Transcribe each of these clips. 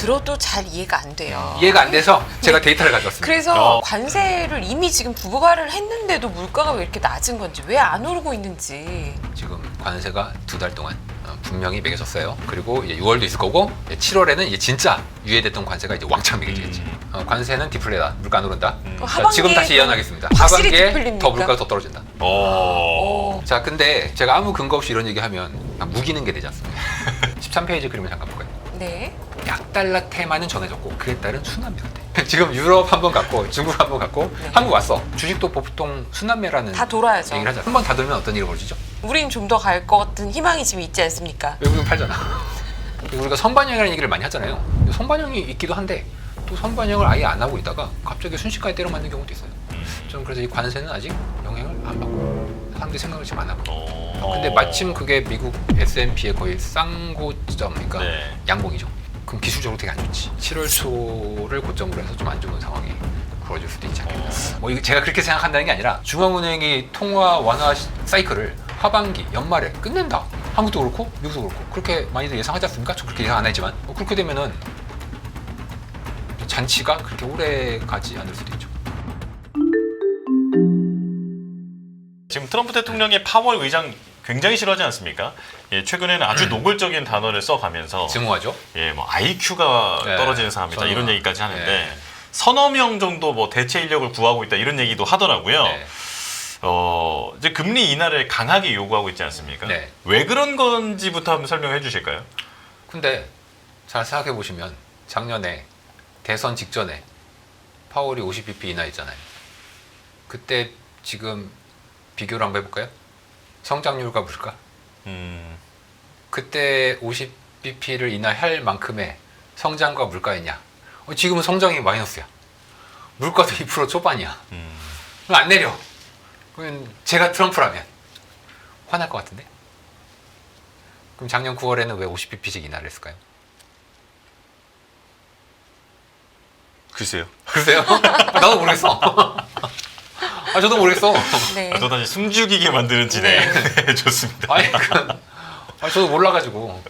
들어도 잘 이해가 안 돼요. 이해가 안 돼서 제가 데이터를 가져왔습니다. 그래서 관세를 이미 지금 부과를 했는데도 물가가 왜 이렇게 낮은 건지, 왜 안 오르고 있는지. 지금 관세가 2달 동안 분명히 매겨졌어요. 그리고 이제 6월도 있을 거고 7월에는 이제 진짜 유예됐던 관세가 이제 왕창 매겨지겠지. 관세는 디플레다. 물가 안 오른다. 자, 지금 다시 예언하겠습니다. 확실히 하반기에 디플립니까? 더 물가가 더 떨어진다. 오. 자, 근데 제가 아무 근거 없이 이런 얘기하면 무기는 게 되지 않습니까? 13페이지 그림을 잠깐 볼까요? 네. 약달러 테마는 정해졌고 그에 따른 순환매가 지금 유럽 한번 갔고 중국 한번 갔고 네. 한국 왔어. 주식도 보통 순환매라는 다 돌아야죠. 얘기를 하자. 한 번 다 돌면 어떤 일이 벌어지죠? 우린 좀 더 갈 것 같은 희망이 지금 있지 않습니까? 외국인 팔잖아. 우리가 선반영이라는 얘기를 많이 하잖아요. 선반영이 있기도 한데 또 선반영을 아예 안 하고 있다가 갑자기 순식간에 때려 맞는 경우도 있어요. 좀 그래서 이 관세는 아직 영향을 안 받고 사람들이 생각을 지금 안 하고. 근데 마침 그게 미국 S&P의 거의 쌍고점, 그러니까 네. 양봉이죠. 그럼 기술적으로 되게 안 좋지. 7월 초를 고점으로 해서 좀 안 좋은 상황이 벌어질 수도 있지 않겠나. 뭐 이거 제가 그렇게 생각한다는 게 아니라 중앙은행이 통화 완화 사이클을 하반기, 연말에 끝낸다. 한국도 그렇고 미국도 그렇고 그렇게 많이들 예상하지 않습니까? 저 그렇게 예상 안 했지만 그렇게 되면은 잔치가 그렇게 오래 가지 않을 수도 있죠. 지금 트럼프 대통령의 파월 의장 굉장히 싫어하지 않습니까? 예, 최근에는 아주 노골적인 단어를 써가면서 증오하죠. 예, 뭐 IQ가 네, 떨어지는 사람이다 저는, 이런 얘기까지 하는데 네. 서너 명 정도 뭐 대체 인력을 구하고 있다 이런 얘기도 하더라고요. 네. 이제 금리 인하를 강하게 요구하고 있지 않습니까? 네. 왜 그런 건지부터 한번 설명해 주실까요? 근데 잘 생각해 보시면 작년에 대선 직전에 파월이 50bp 인하했잖아요. 그때 지금 비교를 한번 해볼까요? 성장률과 물가. 그때 50bp를 인하할 만큼의 성장과 물가였냐? 지금은 성장이 마이너스야. 물가도 2% 초반이야. 그럼 안 내려. 그럼 제가 트럼프라면 화날 것 같은데? 그럼 작년 9월에는 왜 50bp씩 인하를 했을까요? 글쎄요. 글쎄요? 나도 모르겠어. 저도 모르겠어. 네. 또 다시 숨죽이게 만드는 진행. 네. 좋습니다. 저도 몰라가지고.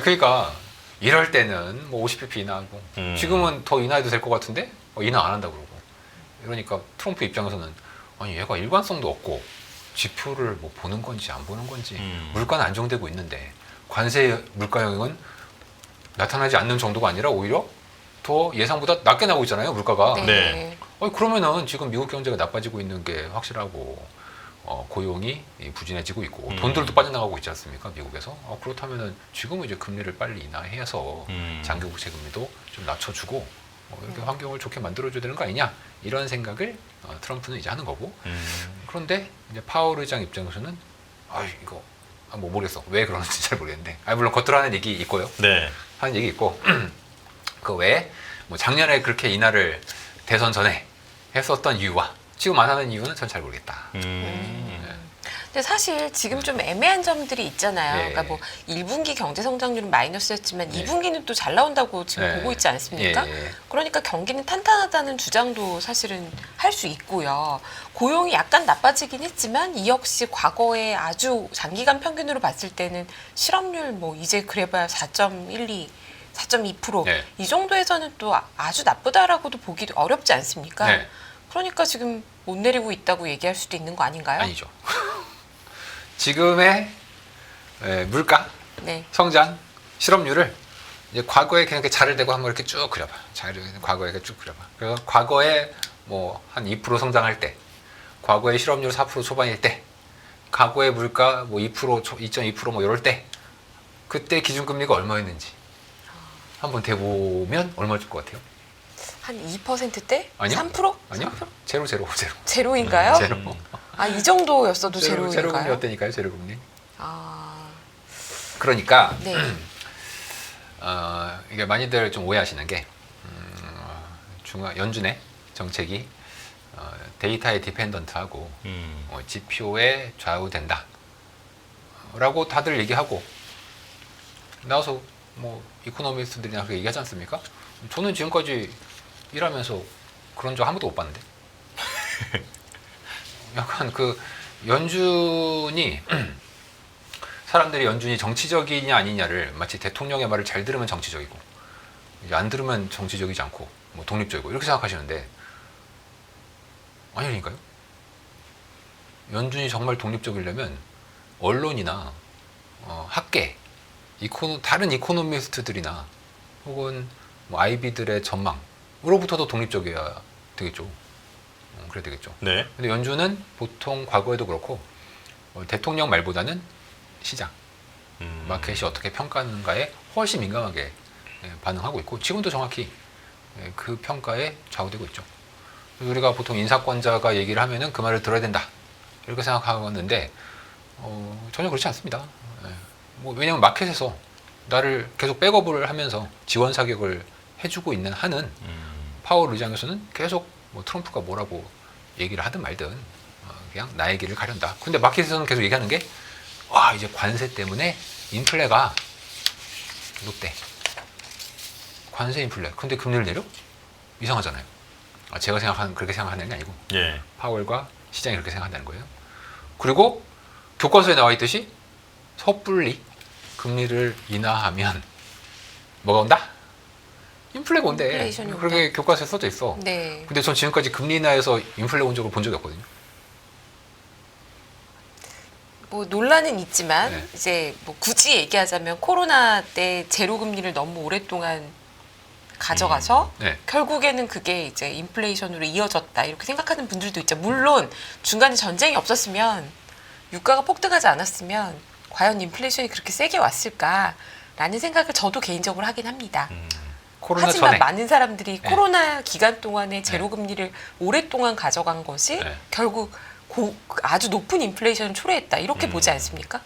그러니까 이럴 때는 뭐 50bp 인하하고 지금은 더 인하해도 될 것 같은데 인하 안 한다고 그러고. 이러니까 트럼프 입장에서는 아니 얘가 일관성도 없고 지표를 뭐 보는 건지 안 보는 건지 물가는 안정되고 있는데 관세 물가 영향은 나타나지 않는 정도가 아니라 오히려 더 예상보다 낮게 나오고 있잖아요, 물가가. 네. 그러면은 지금 미국 경제가 나빠지고 있는 게 확실하고 고용이 부진해지고 있고 돈들도 빠져나가고 있지 않습니까, 미국에서. 그렇다면은 지금은 이제 금리를 빨리 인하해서 장기국채 금리도 좀 낮춰주고 이렇게 환경을 좋게 만들어줘야 되는 거 아니냐, 이런 생각을 트럼프는 이제 하는 거고. 그런데 이제 파월 의장 입장에서는 이거 뭐 모르겠어, 왜 그러는지 잘 모르겠는데, 물론 겉으로 하는 얘기 있고요. 네. 하는 얘기 있고 그 외에 뭐 작년에 그렇게 인하를 대선 전에 했었던 이유와 지금 안 하는 이유는 전 잘 모르겠다. 근데 사실 지금 좀 애매한 점들이 있잖아요. 네. 그러니까 뭐 1분기 경제 성장률은 마이너스였지만 네. 2분기는 또 잘 나온다고 지금 네. 보고 있지 않습니까? 예. 그러니까 경기는 탄탄하다는 주장도 사실은 할 수 있고요. 고용이 약간 나빠지긴 했지만 이 역시 과거에 아주 장기간 평균으로 봤을 때는 실업률 뭐 이제 그래봐야 4.12, 4.2% 네. 이 정도에서는 또 아주 나쁘다라고도 보기도 어렵지 않습니까? 네. 그러니까 지금 못 내리고 있다고 얘기할 수도 있는 거 아닌가요? 아니죠. 지금의 물가, 네. 성장, 실업률을 이제 과거에 그냥 이렇게 자를 대고 한번 이렇게 쭉 그려봐. 과거에 이렇게 쭉 그려봐. 그래서 과거에 뭐 한 2% 성장할 때, 과거에 실업률 4% 초반일 때, 과거의 물가 뭐 2%, 2.2% 뭐 이럴 때, 그때 기준금리가 얼마였는지 한번 대보면 얼마일 것 같아요? 한 2%대? 아니요. 3%? 아니요. 3%? 제로. 제로인가요? 제로. 이 정도였어도 제로인가요? 제로금리였다니까요, 제로금리. 아, 그러니까 네. 이게 많이들 좀 오해하시는 게 연준의 정책이 데이터에 디펜던트하고 지표에 좌우된다 라고 다들 얘기하고 나와서 뭐 이코노미스트들이나 그렇게 얘기하지 않습니까? 저는 지금까지 일하면서 그런 적 한 번도 못 봤는데. 약간 그 연준이 사람들이 연준이 정치적이냐 아니냐를 마치 대통령의 말을 잘 들으면 정치적이고 이제 안 들으면 정치적이지 않고 뭐 독립적이고 이렇게 생각하시는데 아니라니까요. 연준이 정말 독립적이려면 언론이나 학계, 다른 이코노미스트들이나 혹은 뭐 아이비들의 전망으로부터도 독립적이어야 되겠죠. 그래야 되겠죠. 네. 근데 연준은 보통 과거에도 그렇고 대통령 말보다는 시장, 마켓이 어떻게 평가하는가에 훨씬 민감하게 반응하고 있고 지금도 정확히 그 평가에 좌우되고 있죠. 그래서 우리가 보통 인사권자가 얘기를 하면은 그 말을 들어야 된다 이렇게 생각하는데 전혀 그렇지 않습니다. 뭐 왜냐하면 마켓에서 나를 계속 백업을 하면서 지원 사격을 해주고 있는 한은 파월 의장에서는 계속 뭐 트럼프가 뭐라고 얘기를 하든 말든 그냥 나의 길을 가련다. 근데 마켓에서는 계속 얘기하는 게 와 이제 관세 때문에 인플레가 높대. 관세 인플레. 근데 금리를 내려? 이상하잖아요. 제가 그렇게 생각하는 게 아니고 예. 파월과 시장이 그렇게 생각한다는 거예요. 그리고 교과서에 나와 있듯이 섣불리 금리를 인하하면 뭐가 온다? 인플레가 온대. 인플레이션이 온다. 그렇게 교과서에 써져 있어. 네. 근데 전 지금까지 금리 인하해서 인플레 온 적을 본 적이 없거든요. 뭐 논란은 있지만 네. 이제 뭐 굳이 얘기하자면 코로나 때 제로 금리를 너무 오랫동안 가져가서 네. 결국에는 그게 이제 인플레이션으로 이어졌다 이렇게 생각하는 분들도 있죠. 물론 중간에 전쟁이 없었으면 유가가 폭등하지 않았으면 과연 인플레이션이 그렇게 세게 왔을까라는 생각을 저도 개인적으로 하긴 합니다. 코로나 하지만 전에 많은 사람들이 네. 코로나 기간 동안에 제로 금리를 오랫동안 가져간 것이 네. 결국 아주 높은 인플레이션을 초래했다 이렇게 보지 않습니까?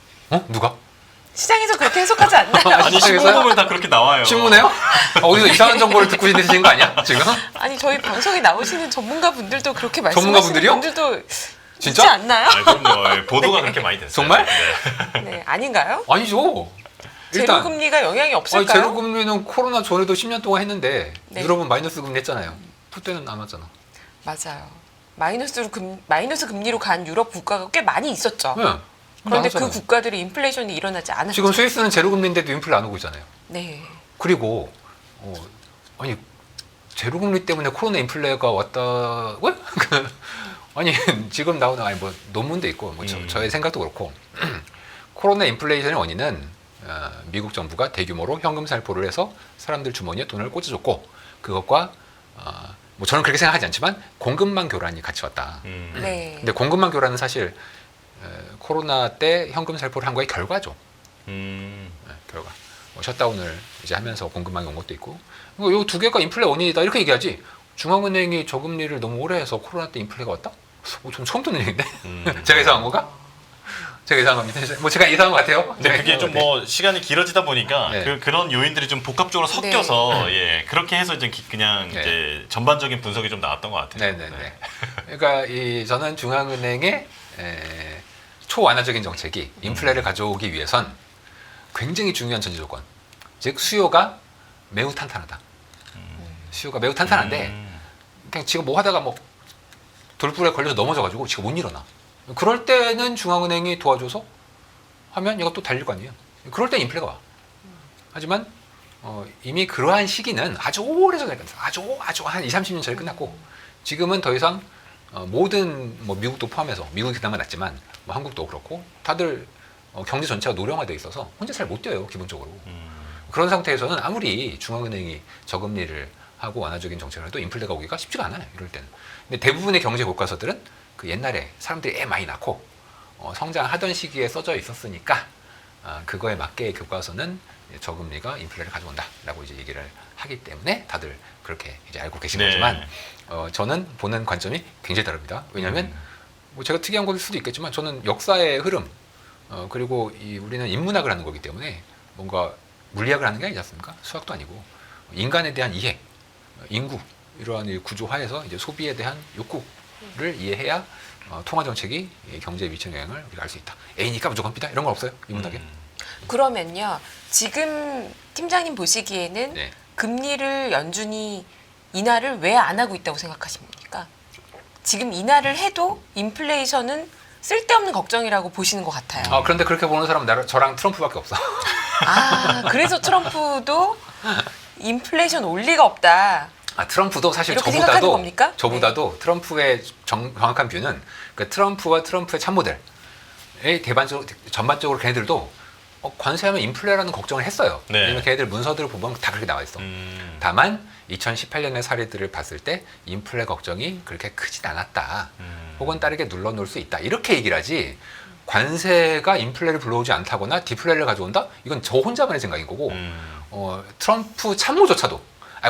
누가? 시장에서 그렇게 해석하지 않나요? 아니 시장에서요? 신문 보면 다 그렇게 나와요. 신문에요? 어디서 이상한 정보를 듣고 계신 거 아니야 지금? 아니 저희 방송에 나오시는 전문가분들도 그렇게 전문가분들이요? 말씀하시는 분들도 진짜? 있지 않나요? 아, 그럼요. 예, 보도가 그렇게 많이 됐어요. 정말? 네. 네, 아닌가요? 아니죠. 제로 금리가 영향이 없을까요? 제로 금리는 코로나 전에도 10년 동안 했는데 네. 유럽은 마이너스 금리 했잖아요. 그때는 안 왔잖아. 맞아요. 마이너스 금리로 간 유럽 국가가 꽤 많이 있었죠. 네. 그런데 안 그 왔잖아요. 국가들이 인플레이션이 일어나지 않았죠. 지금 스위스는 제로 금리인데도 인플레 안 오고 있잖아요. 네. 그리고 아니 제로 금리 때문에 코로나 인플레가 왔다고요? 아니 지금 나오는 뭐 논문도 있고 뭐 저의 생각도 그렇고 코로나 인플레이션의 원인은 미국 정부가 대규모로 현금 살포를 해서 사람들 주머니에 돈을 꽂아줬고 그것과 뭐 저는 그렇게 생각하지 않지만 공급망 교란이 같이 왔다. 네. 근데 공급망 교란은 사실 코로나 때 현금 살포를 한 거의 결과죠. 결과. 뭐 셧다운을 이제 하면서 공급망이 온 것도 있고. 이 두 개가 인플레 원인이다 이렇게 얘기하지. 중앙은행이 저금리를 너무 오래 해서 코로나 때 인플레가 왔다? 전 처음 듣는 얘기인데. 제가 예상한 건가? 제가 예상한 겁니다. 뭐 제가 예상한 것 같아요. 근데 그게 좀 뭐 시간이 길어지다 보니까 네. 그런 요인들이 좀 복합적으로 섞여서 예 그렇게 해서 이제 그냥 네. 이제 전반적인 분석이 좀 나왔던 것 같아요. 네네네. 그러니까 저는 중앙은행의 초완화적인 정책이 인플레를 가져오기 위해선 굉장히 중요한 전제 조건. 즉 수요가 매우 탄탄하다. 수요가 매우 탄탄한데 그냥 지금 뭐 하다가 뭐 돌불에 걸려서 넘어져가지고 지금 못 일어나. 그럴 때는 중앙은행이 도와줘서 하면 얘가 또 달릴 거 아니에요. 그럴 때 인플레가 와. 하지만 이미 그러한 시기는 아주 오래전에 끝났어. 아주 한 20, 30년 전에 끝났고 지금은 더 이상 모든 뭐 미국도 포함해서 미국이 그나마 낫지만 뭐 한국도 그렇고 다들 경제 전체가 노령화돼 있어서 혼자 잘 못 뛰어요 기본적으로. 그런 상태에서는 아무리 중앙은행이 저금리를 하고 완화적인 정책을 해도 인플레가 오기가 쉽지가 않아요 이럴 때는. 근데 대부분의 경제 교과서들은 그 옛날에 사람들이 애 많이 낳고 성장하던 시기에 써져 있었으니까 그거에 맞게 교과서는 저금리가 인플레를 가져온다라고 이제 얘기를 하기 때문에 다들 그렇게 이제 알고 계신 네. 거지만 저는 보는 관점이 굉장히 다릅니다. 왜냐하면 뭐 제가 특이한 걸 수도 있겠지만 저는 역사의 흐름 그리고 우리는 인문학을 하는 거기 때문에 뭔가 물리학을 하는 게 아니지 않습니까? 수학도 아니고 인간에 대한 이해, 인구 이러한 이 구조화에서 이제 소비에 대한 욕구를 이해해야 통화 정책이 경제에 미치는 영향을 우리가 알 수 있다. A니까 무조건 B다 이런 건 없어요 인문학에. 그러면요. 지금 팀장님 보시기에는 네. 금리를 연준이 인하를 왜 안 하고 있다고 생각하십니까? 지금 인하를 해도 인플레이션은 쓸데없는 걱정이라고 보시는 것 같아요. 그런데 그렇게 보는 사람은 저랑 트럼프밖에 없어. 그래서 트럼프도 인플레이션 올 리가 없다. 트럼프도 사실 이렇게 생각하는 겁니까? 저보다도 트럼프의 정확한 뷰는 그 트럼프와 트럼프의 참모들의 전반적으로 걔네들도 관세하면 인플레라는 걱정을 했어요. 네. 왜냐면 걔네들 문서들을 보면 다 그렇게 나와 있어. 다만 2018년의 사례들을 봤을 때 인플레 걱정이 그렇게 크진 않았다. 혹은 따르게 눌러놓을 수 있다. 이렇게 얘기를 하지. 관세가 인플레를 불러오지 않다거나 디플레를 가져온다? 이건 저 혼자만의 생각인 거고 트럼프 참모조차도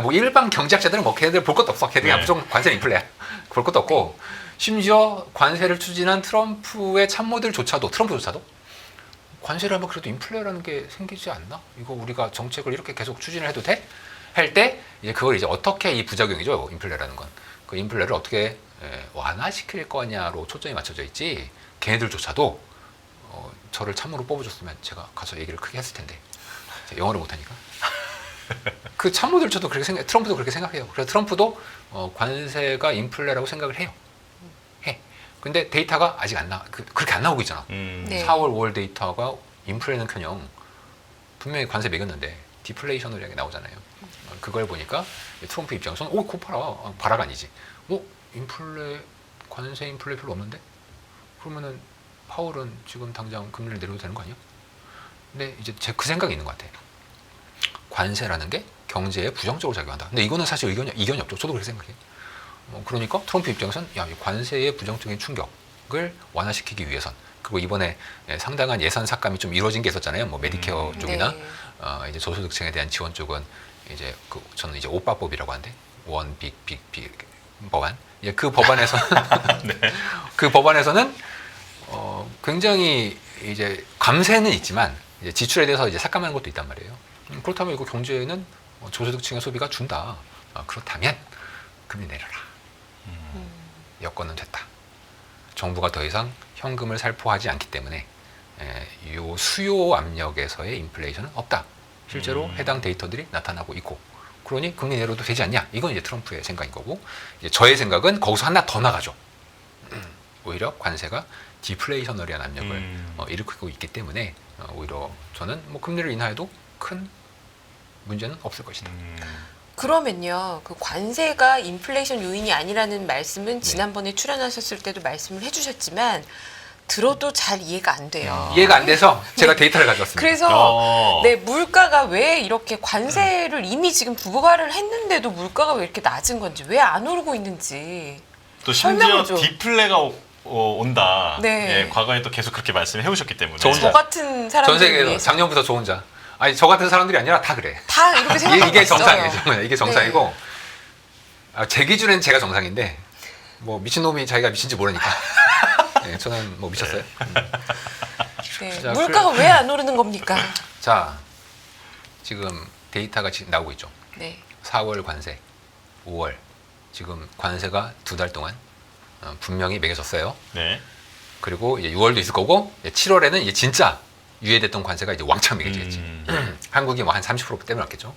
뭐 일반 경제학자들은 뭐 걔네들 볼 것도 없어. 걔네들이 네. 무조건 관세 인플레야. 볼 것도 없고 심지어 관세를 추진한 트럼프의 참모들조차도 트럼프조차도 관세를 하면 그래도 인플레라는 게 생기지 않나? 이거 우리가 정책을 이렇게 계속 추진을 해도 돼? 할 때 이제 그걸 이제 어떻게 이 부작용이죠. 인플레라는 건. 그 인플레를 어떻게 완화시킬 거냐로 초점이 맞춰져 있지. 걔네들조차도 저를 참모로 뽑아줬으면 제가 가서 얘기를 크게 했을 텐데 제가 영어를 못하니까. 그 참모들조차도 그렇게 트럼프도 그렇게 생각해요. 그래서 트럼프도 관세가 인플레라고 생각을 해요. 근데 데이터가 아직 그렇게 안 나오고 있잖아. 네. 4월 5월 데이터가 인플레는커녕 분명히 관세 매겼는데 디플레이션으로 이렇게 나오잖아요. 그걸 보니까 트럼프 입장에서는 그거 봐라. 봐라가 아니지. 관세 인플레 별로 없는데? 그러면은 파월은 지금 당장 금리를 내려도 되는 거 아니야? 근데 이제 그 생각이 있는 것 같아. 관세라는 게 경제에 부정적으로 작용한다. 근데 이거는 사실 이견이 없죠. 저도 그렇게 생각해요. 그러니까 트럼프 입장에서는 이 관세의 부정적인 충격을 완화시키기 위해선 그리고 이번에 상당한 예산 삭감이 좀 이루어진 게 있었잖아요. 뭐 메디케어 쪽이나 네. 이제 저소득층에 대한 지원 쪽은 이제 저는 이제 오빠법이라고 하는데 원빅 법안. 그 법안에서 네. 그 법안에서는 굉장히 이제 감세는 있지만 이제 지출에 대해서 이제 삭감하는 것도 있단 말이에요. 그렇다면 이거 경제에는 저소득층의 소비가 준다. 그렇다면 금리 내려라. 여건은 됐다. 정부가 더 이상 현금을 살포하지 않기 때문에 이 수요 압력에서의 인플레이션은 없다. 실제로 해당 데이터들이 나타나고 있고 그러니 금리 내려도 되지 않냐. 이건 이제 트럼프의 생각인 거고 이제 저의 생각은 거기서 하나 더 나가죠. 오히려 관세가 디플레이셔널이한 압력을 일으키고 있기 때문에 오히려 저는 뭐 금리를 인하해도 큰 문제는 없을 것이다. 그러면요, 그 관세가 인플레이션 요인이 아니라는 말씀은 지난번에 출연하셨을 때도 말씀을 해주셨지만 들어도 잘 이해가 안 돼요. 이해가 안 돼서 제가 데이터를 가져왔습니다. 그래서 네, 물가가 왜 이렇게 관세를 이미 지금 부과를 했는데도 물가가 왜 이렇게 낮은 건지 왜 안 오르고 있는지 또 심지어 설명을 좀. 디플레가 온다. 네. 예, 과거에 또 계속 그렇게 말씀해 오셨기 때문에. 저 저 같은 사람들 전 세계에서 위해서 작년부터 저 혼자 아니 저 같은 사람들이 아니라 다 그래. 다 이렇게 생각하고 이게 있어요. 정상이에요. 이게 정상이고 제 기준엔 제가 정상인데 뭐 미친놈이 자기가 미친지 모르니까 네, 저는 뭐 미쳤어요. 네, 자, 물가가 왜 안 오르는 겁니까? 자 지금 데이터가 지금 나오고 있죠. 네. 4월 관세 5월 지금 관세가 2달 동안 분명히 매겨졌어요. 네. 그리고 이제 6월도 있을 거고 7월에는 이제 진짜 유예됐던 관세가 이제 왕창 매겨지겠지. 한국이 뭐 한 30% 떼어놨겠죠.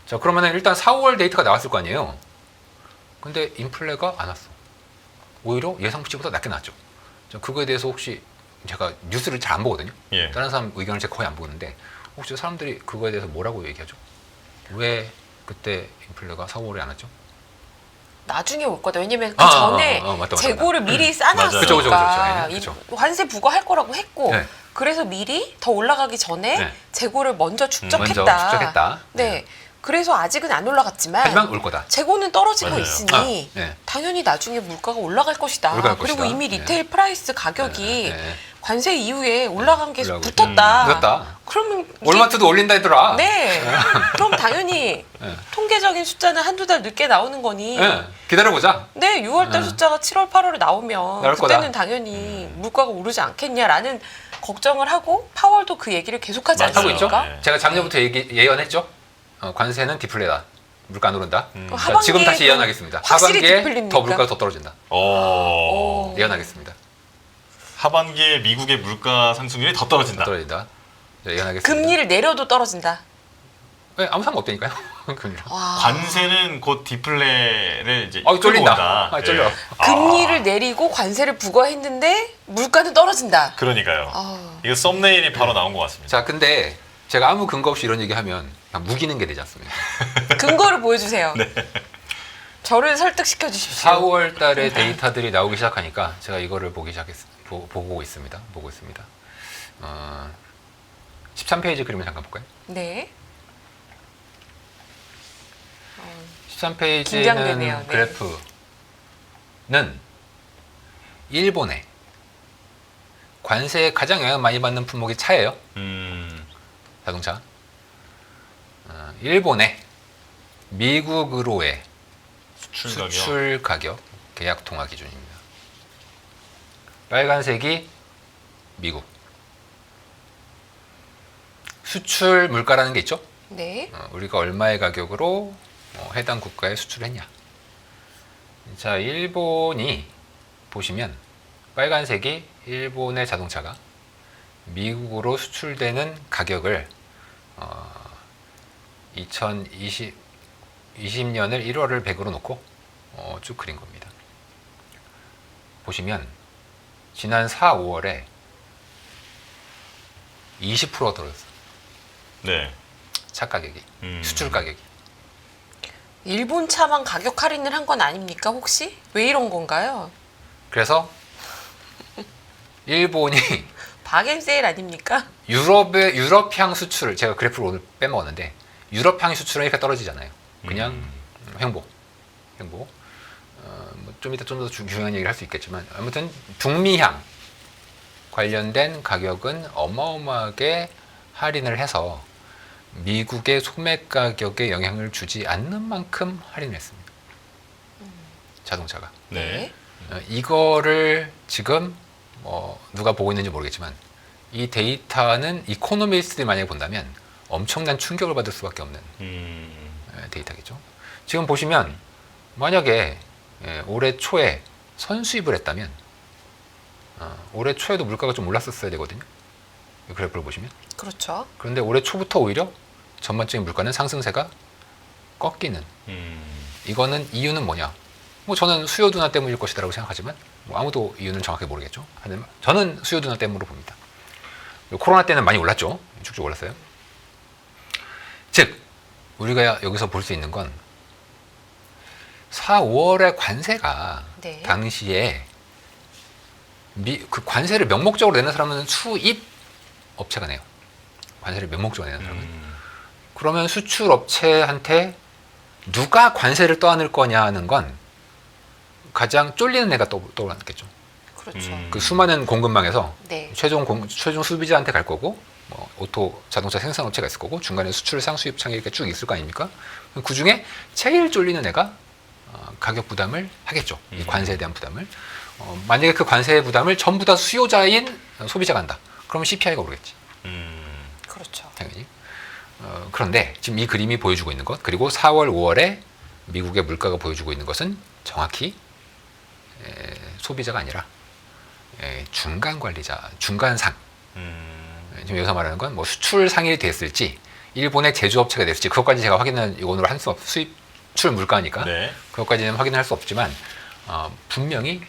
자 그러면은 일단 4월 데이터가 나왔을 거 아니에요. 근데 인플레가 안 왔어. 오히려 예상치보다 낮게 나왔죠. 자, 그거에 대해서 혹시 제가 뉴스를 잘 안 보거든요. 예. 다른 사람 의견을 제가 거의 안 보는데 혹시 사람들이 그거에 대해서 뭐라고 얘기하죠? 왜 그때 인플레가 4월에 안 왔죠? 나중에 올 거다. 왜냐면 그 전에 맞다. 재고를 미리 싸놨으니까 그쵸, 그쵸. 예, 이 그쵸. 관세 부과할 거라고 했고 네. 그래서 미리 더 올라가기 전에 네. 재고를 먼저 축적했다. 먼저 축적했다. 네. 그래서 아직은 안 올라갔지만 하지만 올 거다. 재고는 떨어지고 맞아요. 있으니 네. 당연히 나중에 물가가 올라갈 것이다. 올라갈 그리고 것이다. 이미 네. 리테일 프라이스 가격이 네. 관세 이후에 올라간 게 올라가고 붙었다. 늦었다. 그러면 이게- 월마트도 올린다 했더라. 네. 그럼 당연히 네. 통계적인 숫자는 한두 달 늦게 나오는 거니. 네. 기다려보자. 네, 6월달 숫자가 7월, 8월에 나오면 나올 그때는 거다. 당연히 물가가 오르지 않겠냐라는 걱정을 하고 파월도 그 얘기를 계속하지 맞아요. 하고 있죠. 않습니까? 네. 제가 작년부터 예언했죠. 관세는 디플레다. 물가 안 오른다. 그 자, 하반기에 지금 다시 그 예언하겠습니다. 확실히 하반기에 디플립니까? 더 물가가 더 떨어진다. 오. 예언하겠습니다. 하반기에 미국의 물가 상승률이 더 떨어진다. 떨어진다. 자, 예언하겠습니다. 금리를 내려도 떨어진다. 네, 아무 상관 없다니까요. 금리로. 와. 관세는 곧 디플레를 이제 쫄린다. 끌고 온다. 아, 쫄려. 금리를 내리고 관세를 부과했는데 물가는 떨어진다. 그러니까요. 아. 이거 썸네일이 바로 나온 것 같습니다. 자, 근데 제가 아무 근거 없이 이런 얘기하면 무기는 게 되지 않습니까? 근거를 보여주세요. 저를 설득시켜 주십시오. 4월 달에 데이터들이 나오기 시작하니까 제가 이거를 보고 있습니다. 13페이지 그림을 잠깐 볼까요? 네. 13페이지는 긴장되네요. 네. 그래프는 일본의 관세에 가장 영향을 많이 받는 품목이 차예요. 자동차. 일본의 미국으로의 수출 가격 계약 통화 기준입니다. 빨간색이 미국. 수출 물가라는 게 있죠. 네. 우리가 얼마의 가격으로 해당 국가에 수출했냐. 자, 일본이 보시면 빨간색이 일본의 자동차가 미국으로 수출되는 가격을 2020년을 1월을 100으로 놓고 쭉 그린 겁니다. 보시면 지난 4, 5월에 20% 떨어졌어요. 네. 차 가격이, 수출 가격이. 일본 차만 가격 할인을 한 건 아닙니까 혹시? 왜 이런 건가요? 그래서 일본이 바겐세일 아닙니까? 유럽향 수출을, 제가 그래프를 오늘 빼먹었는데 유럽향 수출은 이렇게 떨어지잖아요. 그냥 횡보. 좀 이따 좀 더 중요한 얘기를 할 수 있겠지만 아무튼 북미향 관련된 가격은 어마어마하게 할인을 해서 미국의 소매 가격에 영향을 주지 않는 만큼 할인을 했습니다. 자동차가. 네. 이거를 지금 누가 보고 있는지 모르겠지만 이 데이터는 이코노미스트들이 만약에 본다면 엄청난 충격을 받을 수밖에 없는 데이터겠죠. 지금 보시면 만약에 올해 초에 선수입을 했다면 올해 초에도 물가가 좀 올랐었어야 되거든요. 이 그래프를 보시면. 그렇죠. 그런데 올해 초부터 오히려 전반적인 물가는 상승세가 꺾이는. 이거는 이유는 뭐냐? 뭐 저는 수요 둔화 때문일 것이다라고 생각하지만 뭐 아무도 이유는 정확히 모르겠죠. 하지만 저는 수요 둔화 때문으로 봅니다. 코로나 때는 많이 올랐죠. 쭉쭉 올랐어요. 즉 우리가 여기서 볼 수 있는 건 4, 5월의 관세가 네. 당시에 그 관세를 명목적으로 내는 사람은 수입 업체가 내요. 관세를 명목적으로 내는 사람은. 그러면 수출 업체한테 누가 관세를 떠안을 거냐 하는 건 가장 쫄리는 애가 떠올랐겠죠. 그렇죠. 그 수많은 공급망에서 네. 최종 소비자한테 갈 거고, 뭐 오토 자동차 생산 업체가 있을 거고, 중간에 수출 상수입 창이 이렇게 쭉 있을 거 아닙니까? 그 중에 제일 쫄리는 애가 가격 부담을 하겠죠. 이 관세에 대한 부담을. 만약에 그 관세 부담을 전부 다 수요자인 소비자가 한다. 그러면 CPI가 오르겠지. 그렇죠. 당연히. 그런데 지금 이 그림이 보여주고 있는 것, 그리고 4월, 5월에 미국의 물가가 보여주고 있는 것은 정확히 소비자가 아니라 중간 관리자, 중간상. 지금 여기서 말하는 건 뭐 수출 상일이 됐을지, 일본의 제조업체가 됐을지, 그것까지 제가 확인은 오늘 할 수 수출 물가니까 네. 그것까지는 확인할 수 없지만 분명히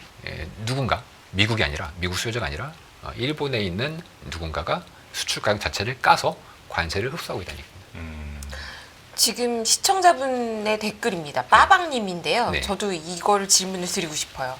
누군가, 미국이 아니라, 미국 수요자가 아니라 일본에 있는 누군가가 수출 가격 자체를 까서 관세를 흡수하고 있다는 얘기입니다. 지금 시청자분의 댓글입니다. 빠방님인데요. 네. 저도 이거를 질문을 드리고 싶어요.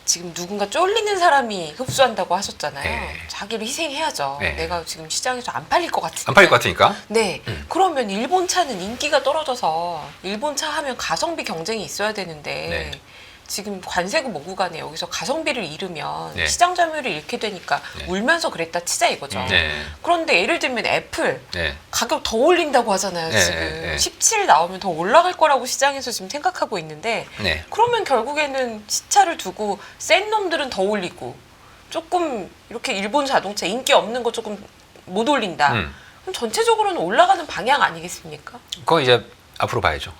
지금 누군가 쫄리는 사람이 흡수한다고 하셨잖아요. 네. 자기를 희생해야죠. 네. 내가 지금 시장에서 안 팔릴 것 같은데. 안 팔릴 것 같으니까. 네. 그러면 일본 차는 인기가 떨어져서 일본 차 하면 가성비 경쟁이 있어야 되는데 네. 지금 관세고 뭐고 간에 여기서 가성비를 잃으면 네. 시장 점유율을 잃게 되니까 네. 울면서 그랬다 치자 이거죠. 네. 그런데 예를 들면 애플 네. 가격 더 올린다고 하잖아요. 네, 지금 네. 17 나오면 더 올라갈 거라고 시장에서 지금 생각하고 있는데 네. 그러면 결국에는 시차를 두고 센 놈들은 더 올리고 조금 이렇게 일본 자동차 인기 없는 거 조금 못 올린다. 그럼 전체적으로는 올라가는 방향 아니겠습니까? 그거 이제 앞으로 봐야죠.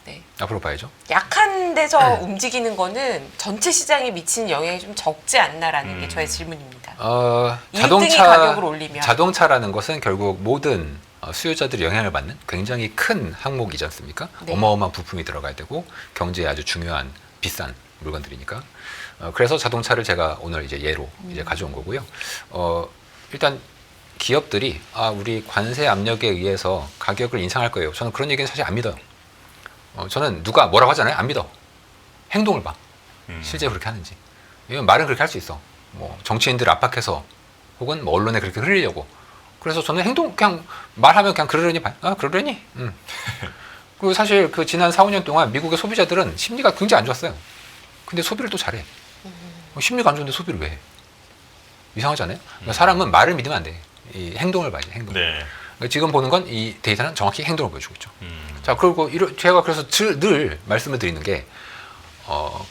네. 앞으로 봐야죠. 약한 데서 움직이는 거는 전체 시장에 미치는 영향이 좀 적지 않나라는 게 저의 질문입니다. 1등이 가격을 올리면. 자동차라는 것은 결국 모든 수요자들이 영향을 받는 굉장히 큰 항목이지 않습니까? 네. 어마어마한 부품이 들어가야 되고 경제에 아주 중요한 비싼 물건들이니까. 그래서 자동차를 제가 오늘 이제 예로 이제 가져온 거고요. 일단 기업들이 우리 관세 압력에 의해서 가격을 인상할 거예요. 저는 그런 얘기는 사실 안 믿어요. 저는 누가 뭐라고 하잖아요. 안 믿어. 행동을 봐. 실제 그렇게 하는지. 이건 말은 그렇게 할 수 있어. 뭐 정치인들 압박해서 혹은 뭐 언론에 그렇게 흘리려고. 그래서 저는 행동 그냥 말하면 그냥 그러려니 그러려니. 그리고 사실 그 지난 4, 5년 동안 미국의 소비자들은 심리가 굉장히 안 좋았어요. 근데 소비를 또 잘해. 심리가 안 좋은데 소비를 왜 해? 이상하지 않아요? 그러니까 사람은 말을 믿으면 안 돼. 이 행동을 봐야지. 행동. 네. 그러니까 지금 보는 건 이 데이터는 정확히 행동을 보여주고 있죠. 자, 그리고 제가 그래서 늘 말씀을 드리는 게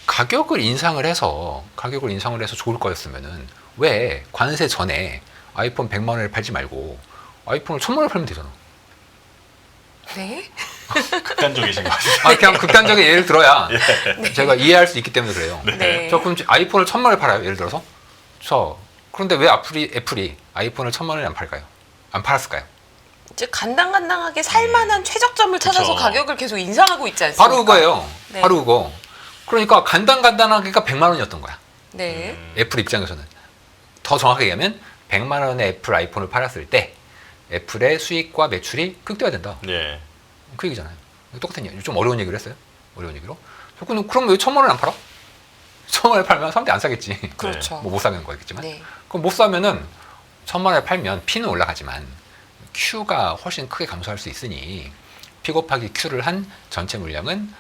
가격을 인상을 해서 좋을 거였으면은 왜 관세 전에 아이폰 100만 원에 팔지 말고 아이폰을 1000만 원에 팔면 되잖아. 네. 극단적이신 것 같아요. 그냥 극단적인 예를 들어야 예. 제가 이해할 수 있기 때문에 그래요. 네. 저 그럼 아이폰을 1000만 원에 팔아요. 예를 들어서. 그런데 왜 애플이 아이폰을 1000만 원에 안 팔까요? 안 팔았을까요? 이제 간당간당하게 살만한 최저점을 찾아서 그쵸. 가격을 계속 인상하고 있지 않습니까? 바로 그거예요. 네. 바로 그거. 그러니까 간당간당하게가 100만 원이었던 거야. 네. 애플 입장에서는. 더 정확하게 얘기하면 100만 원에 애플 아이폰을 팔았을 때 애플의 수익과 매출이 극대화된다. 네. 그 얘기잖아요. 똑같은 얘기. 좀 어려운 얘기를 했어요. 어려운 얘기로. 그럼 왜 1000만 원에 안 팔아? 1000만 원에 팔면 사람들이 안 사겠지. 그렇죠. 뭐 못 사는 거겠지만. 네. 그럼 못 사면은 1000만 원에 팔면 P는 올라가지만 Q가 훨씬 크게 감소할 수 있으니 P 곱하기 Q를 한 전체 물량은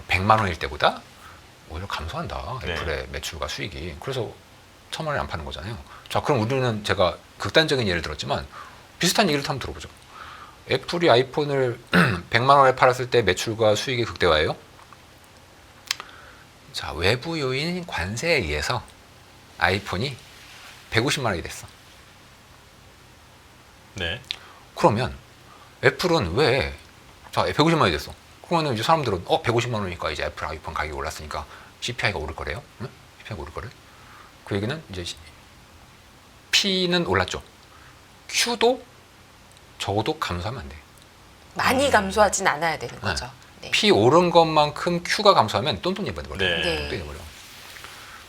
100만 원일 때보다 오히려 감소한다. 네. 애플의 매출과 수익이. 그래서 1000만 원에 안 파는 거잖아요. 자, 그럼 우리는 제가 극단적인 예를 들었지만 비슷한 얘기를 한번 들어보죠. 애플이 아이폰을 100만 원에 팔았을 때 매출과 수익이 극대화예요. 자, 외부 요인 관세에 의해서 아이폰이 150만 원이 됐어. 네. 그러면 애플은 왜 150만 원이 됐어? 그러면 이제 사람들은 150만 원이니까 이제 애플 아이폰 가격이 올랐으니까 CPI가 오를 거래요? 응? CPI가 오를 거래? 그 얘기는 이제 P는 올랐죠. Q도 적어도 감소하면 안 돼. 많이 감소하진 않아야 되는 거죠. 네. P 오른 것만큼 Q가 감소하면 똔똔 예버려. 네. 네. 똔똔 예버려.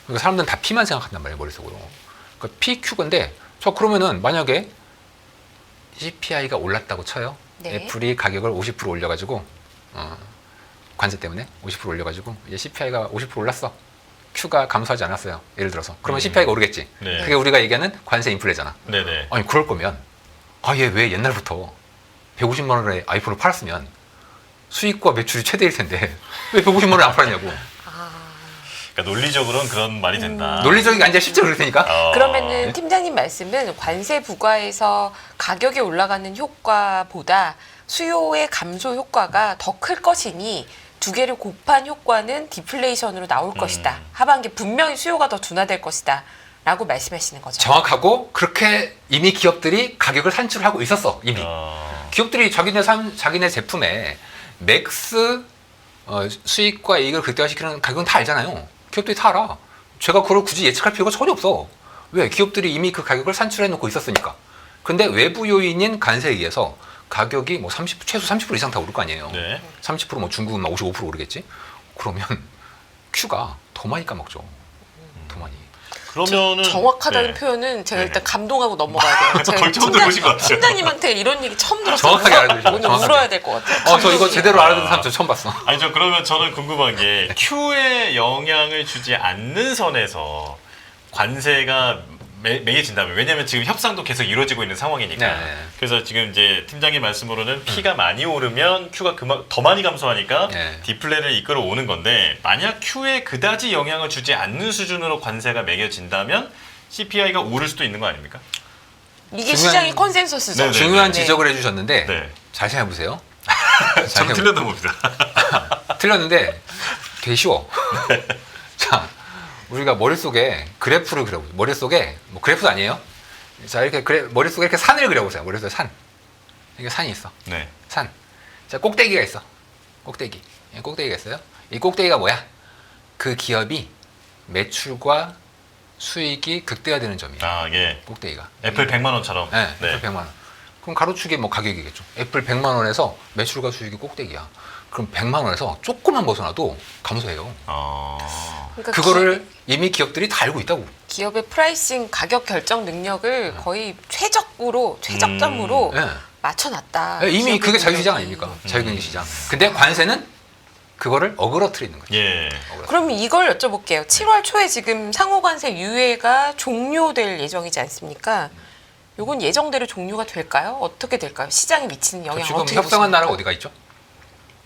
그러니까 사람들은 다 P만 생각한단 말이에요, 머릿속으로. 그러니까 P, Q인데 그러면은 만약에 CPI가 올랐다고 쳐요. 네. 애플이 가격을 50% 올려가지고 관세 때문에 50% 올려가지고 이제 CPI가 50% 올랐어. Q가 감소하지 않았어요. 예를 들어서. 그러면 CPI가 오르겠지. 네. 그게 우리가 얘기하는 관세 인플레잖아. 네네. 아니 그럴 거면 얘 왜 옛날부터 150만 원에 아이폰을 팔았으면 수익과 매출이 최대일 텐데 왜 150만 원에 안 팔았냐고. 그러니까 논리적으로는 그런 말이 된다. 논리적이 아니라 실제로 그럴 테니까. 그러면은 팀장님 말씀은 관세 부과에서 가격이 올라가는 효과보다 수요의 감소 효과가 더 클 것이니 두 개를 곱한 효과는 디플레이션으로 나올 것이다. 하반기 분명히 수요가 더 둔화될 것이다. 라고 말씀하시는 거죠. 정확하고 그렇게 이미 기업들이 가격을 산출하고 있었어. 이미. 기업들이 자기네 제품에 맥스 수익과 이익을 극대화시키는 가격은 다 알잖아요. 기업들이 다 알아. 제가 그걸 굳이 예측할 필요가 전혀 없어. 왜? 기업들이 이미 그 가격을 산출해 놓고 있었으니까. 근데 외부 요인인 관세에 의해서 가격이 뭐 최소 30% 이상 다 오를 거 아니에요. 네. 30% 뭐 중국은 막 55% 오르겠지. 그러면 Q가 더 많이 까먹죠. 더 많이. 그러면은 정확하다는 네. 표현은 제가 네. 일단 감동하고 넘어가야 돼요. 거의 처음 들어보신 것 같아요. 팀장님한테 이런 얘기 처음 들었어요. 정확하게 알아두시죠. 오늘 정확하게. 울어야 될 것 같아요. 저 이거 제대로 알아듣는 사람 저 처음 봤어. 아니 그러면 저는 궁금한 게 Q에 영향을 주지 않는 선에서 관세가 매겨진다면, 왜냐하면 지금 협상도 계속 이루어지고 있는 상황이니까. 네. 그래서 지금 이제 팀장님 말씀으로는 P가 많이 오르면 Q가 더 많이 감소하니까 네. 디플레를 이끌어 오는 건데, 만약 Q에 그다지 영향을 주지 않는 수준으로 관세가 매겨진다면 CPI가 오를 수도 있는 거 아닙니까? 이게 중요한- 시장의 컨센서스죠. 네, 네. 중요한 지적을 해주셨는데 네. 잘 생각해보세요. 좀 틀렸나 봅니다. 틀렸는데 되게 쉬워. 자, 우리가 머릿속에 그래프를 그려보세요. 머릿속에 뭐 그래프도 아니에요. 자, 이렇게 머릿속에 이렇게 산을 그려보세요. 머릿속에 산. 이게 산이 있어. 네. 산. 자, 꼭대기가 있어. 꼭대기. 꼭대기가 있어요. 이 꼭대기가 뭐야? 그 기업이 매출과 수익이 극대화되는 점이에요. 아, 예. 꼭대기가. 애플 100만 원처럼. 네, 애플 100만 원. 그럼 가로축이 뭐 가격이겠죠. 애플 100만 원에서 매출과 수익이 꼭대기야. 그럼 100만 원에서 조금만 벗어나도 감소해요. 어. 그러니까 그거를 이미 기업들이 다 알고 있다고. 기업의 프라이싱 가격 결정 능력을 거의 최적점으로 네. 맞춰놨다. 네, 이미 기업의 그게 자유시장 능력이. 아닙니까? 자유경제 시장. 근데 관세는 그거를 어그러뜨리는 거죠. 예. 그럼 이걸 여쭤볼게요. 7월 초에 지금 상호관세 유예가 종료될 예정이지 않습니까? 요건 예정대로 종료가 될까요? 어떻게 될까요? 시장에 미치는 영향 지금 어떻게 협상한 보십니까? 나라가 어디가 있죠?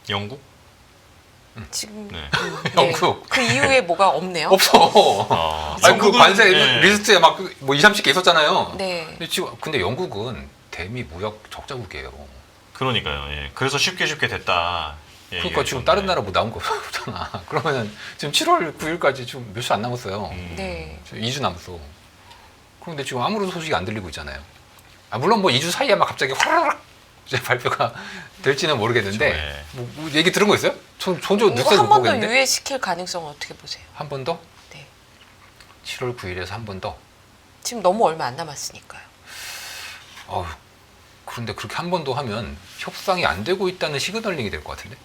영국? 지금 네. 영국. 그 이후에 뭐가 없네요. 없어. 아니 그 관세 예. 리스트에 막 뭐 2, 30개 있었잖아요. 네. 근데 영국은 대미 무역 적자국이에요. 그러니까요. 예. 그래서 쉽게 됐다. 예, 그러니까 지금 다른 나라 뭐 나온 거 없잖아. 그러면은 지금 7월 9일까지 지금 며칠 안 남았어요. 네. 지금 2주 남았어. 그런데 지금 아무런 소식이 안 들리고 있잖아요. 아, 물론 뭐 2주 사이에 막 갑자기 화라락 이제 발표가 될지는 모르겠는데 그렇죠, 예. 뭐 얘기 들은 거 있어요? 전혀 이거 뉴스에 못 한 번 더 보겠는데. 유예시킬 가능성은 어떻게 보세요? 한 번 더? 네. 7월 9일에서 한 번 더. 지금 너무 얼마 안 남았으니까요. 어휴, 그런데 그렇게 한 번 더 하면 협상이 안 되고 있다는 시그널링이 될 것 같은데?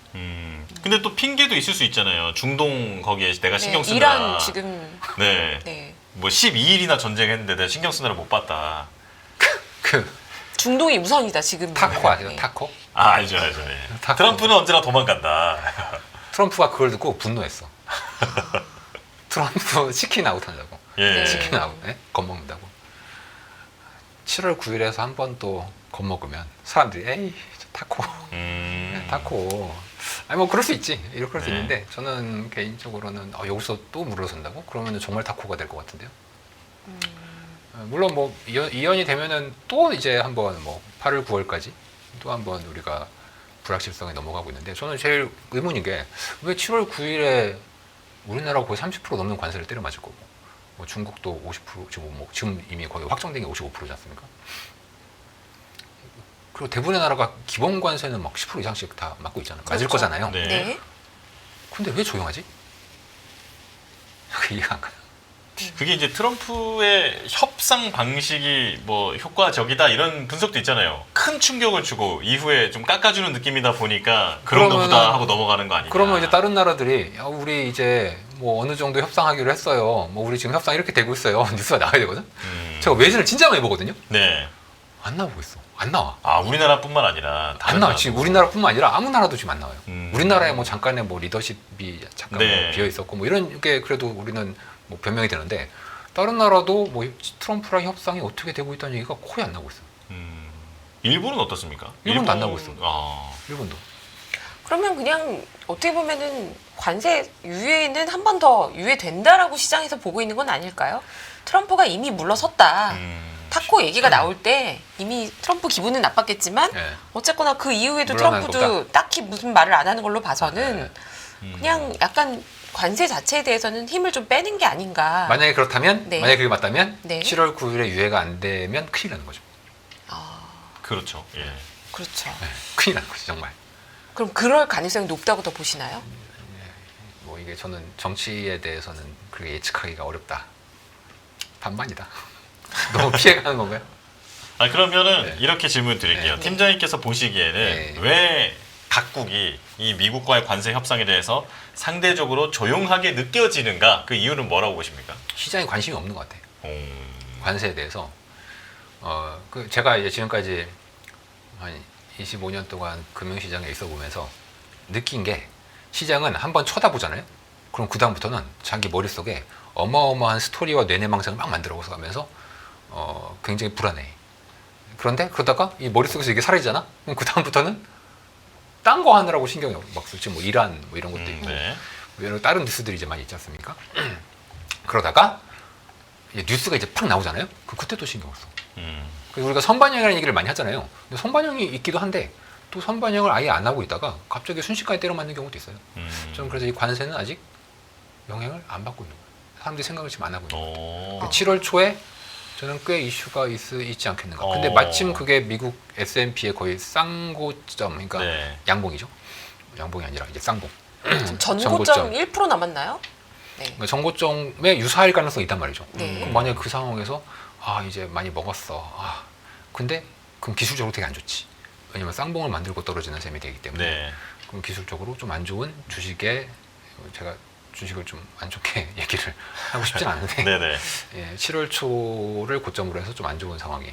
근데 또 핑계도 있을 수 있잖아요. 중동 거기에 내가 신경 네, 쓰느라. 이란 지금 네. 네. 뭐 12일이나 전쟁했는데 내가 신경 쓰느라 못 봤다. 그 중동이 우선이다 지금. 타코 아세요? 네. 타코? 아, 알죠. 예. 타코. 트럼프는 언제나 도망간다. 트럼프가 그걸 듣고 분노했어. 트럼프 치킨 아웃 한다고. 예. 치킨 아웃. 네? 겁먹는다고. 7월 9일에서 한 번 또 겁먹으면 사람들이 에이 타코. 타코. 아니 뭐 그럴 수 있지. 이렇게 그럴 수 네. 있는데 저는 개인적으로는 여기서 또 물러선다고? 그러면 정말 타코가 될 것 같은데요. 물론 뭐 이연이 되면은 또 이제 한번 뭐 8월 9월까지 또 한번 우리가 불확실성에 넘어가고 있는데 저는 제일 의문인 게 왜 7월 9일에 우리나라가 거의 30% 넘는 관세를 때려 맞을 거고 뭐 중국도 50% 지금 이미 거의 확정된 게 55%지 않습니까? 그리고 대부분의 나라가 기본 관세는 막 10% 이상씩 다 맞고 있잖아요. 맞을 그렇죠. 거잖아요. 네. 네. 근데 왜 조용하지? 그 이해가 안 가요. 그게 이제 트럼프의 협상 방식이 뭐 효과적이다 이런 분석도 있잖아요. 큰 충격을 주고 이후에 좀 깎아주는 느낌이다 보니까 그런가 그러면은- 보다 하고 넘어가는 거 아니냐. 그러면 이제 다른 나라들이 야, 우리 이제 뭐 어느 정도 협상하기로 했어요. 뭐 우리 지금 협상 이렇게 되고 있어요. 뉴스가 나와야 되거든. 제가 외신을 진짜 많이 보거든요. 네. 안 나오고 있어. 안 나와. 아, 우리나라뿐만 아니라 안 다른 나와. 나라도. 지금 우리나라뿐만 아니라 아무 나라도 지금 안 나와요. 우리나라에 뭐 잠깐의 뭐 리더십이 잠깐 네. 뭐 비어 있었고 뭐 이런 게 그래도 우리는 뭐 변명이 되는데 다른 나라도 뭐 트럼프랑 협상이 어떻게 되고 있다는 얘기가 거의 안 나오고 있어요. 일본은 어떻습니까? 일본도 안 나오고 있어. 아, 일본도. 그러면 그냥 어떻게 보면은 관세 유예는 한 번 더 유예된다라고 시장에서 보고 있는 건 아닐까요? 트럼프가 이미 물러섰다. 타코 얘기가 나올 때 이미 트럼프 기분은 나빴겠지만 예. 어쨌거나 그 이후에도 물러나는 트럼프도 딱히 무슨 말을 안 하는 걸로 봐서는 네. 그냥 약간 관세 자체에 대해서는 힘을 좀 빼는 게 아닌가. 만약에 그렇다면 네. 만약에 그게 맞다면 네. 7월 9일에 유예가 안 되면 큰일 나는 거죠. 그렇죠. 예. 그렇죠. 네. 큰일 나는 거죠 정말. 그럼 그럴 가능성이 높다고 더 보시나요? 뭐 이게 저는 정치에 대해서는 그렇게 예측하기가 어렵다. 반반이다. 너무 피해가는 건가요? 아, 그러면은 네. 이렇게 질문 드릴게요. 네. 팀장님께서 보시기에는 네. 왜 각국이 이 미국과의 관세 협상에 대해서 상대적으로 조용하게 느껴지는가? 그 이유는 뭐라고 보십니까? 시장에 관심이 없는 것 같아요. 음, 관세에 대해서. 그 제가 이제 지금까지 한 25년 동안 금융시장에 있어 보면서 느낀 게 시장은 한번 쳐다보잖아요. 그럼 그 다음부터는 자기 머릿속에 어마어마한 스토리와 뇌내망상을 막 만들어서 가면서 굉장히 불안해. 그런데 그러다가 이 머릿속에서 이게 사라지잖아? 그럼 그 다음부터는 딴 거 하느라고 신경이 막 쓰지. 뭐 이란 뭐 이런 것도 있고 네. 여러 다른 뉴스들이 이제 많이 있지 않습니까? 그러다가 이제 뉴스가 이제 팍 나오잖아요. 그때 또 신경을 써. 그래서 우리가 선반영이라는 얘기를 많이 하잖아요. 근데 선반영이 있기도 한데 또 선반영을 아예 안 하고 있다가 갑자기 순식간에 때려 맞는 경우도 있어요. 좀 그래서 이 관세는 아직 영향을 안 받고 있는 거예요. 사람들이 생각을 지금 안 하고 있는 거예요. 7월 초에 저는 꽤 이슈가 있지 않겠는가. 근데 마침 그게 미국 S&P의 거의 쌍고점, 그러니까 네. 양봉이죠. 양봉이 아니라 이제 쌍봉. 지금 전고점 1% 남았나요? 네. 그러니까 전고점에 유사할 가능성이 있단 말이죠. 네. 그럼 만약에 그 상황에서 이제 많이 먹었어. 근데 그럼 기술적으로 되게 안 좋지. 왜냐면 쌍봉을 만들고 떨어지는 셈이 되기 때문에 네. 그럼 기술적으로 좀 안 좋은 주식에 제가 주식을 좀 안 좋게 얘기를 하고 싶진 않은데 네네. 예, 7월 초를 고점으로 해서 좀 안 좋은 상황이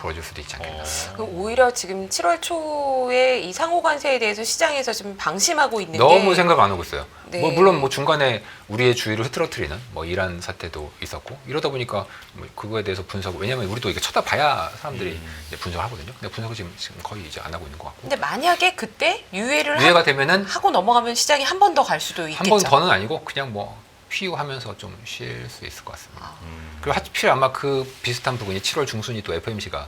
벌어질 수도 있지 않겠나. 그럼 오히려 지금 7월 초에 이 상호 관세에 대해서 시장에서 좀 방심하고 있는 너무 게 생각 안 하고 있어요. 네. 뭐 물론 뭐 중간에 우리의 주의를 흐트러뜨리는 뭐 이란 사태도 있었고 이러다 보니까 뭐 그거에 대해서 분석 왜냐면 우리도 이게 쳐다봐야 사람들이 이제 분석을 하거든요. 근데 분석을 지금 거의 이제 안 하고 있는 것 같고. 근데 만약에 그때 유예를 유예가 되면은 하고 넘어가면 시장이 한 번 더 갈 수도 있겠죠. 한 번 더는 아니고 그냥 뭐 휘유하면서 좀 쉴 수 있을 것 같습니다. 그리고 하필 아마 그 비슷한 부분이 7월 중순이 또 FOMC가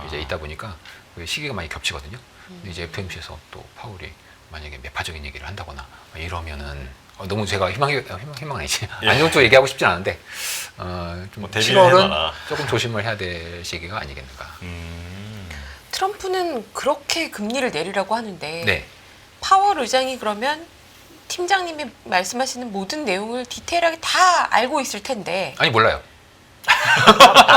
이제 있다 보니까 그 시기가 많이 겹치거든요. 근데 이제 FOMC에서 또 파월이 만약에 매파적인 얘기를 한다거나 이러면은 너무 제가 희망은 아니지 안정적으로 얘기하고 싶진 않은데 좀 뭐 대비를 7월은 해놔라. 조금 조심을 해야 될 시기가 아니겠는가. 트럼프는 그렇게 금리를 내리라고 하는데 네. 파월 의장이 그러면 팀장님이 말씀하시는 모든 내용을 디테일하게 다 알고 있을 텐데 아니 몰라요.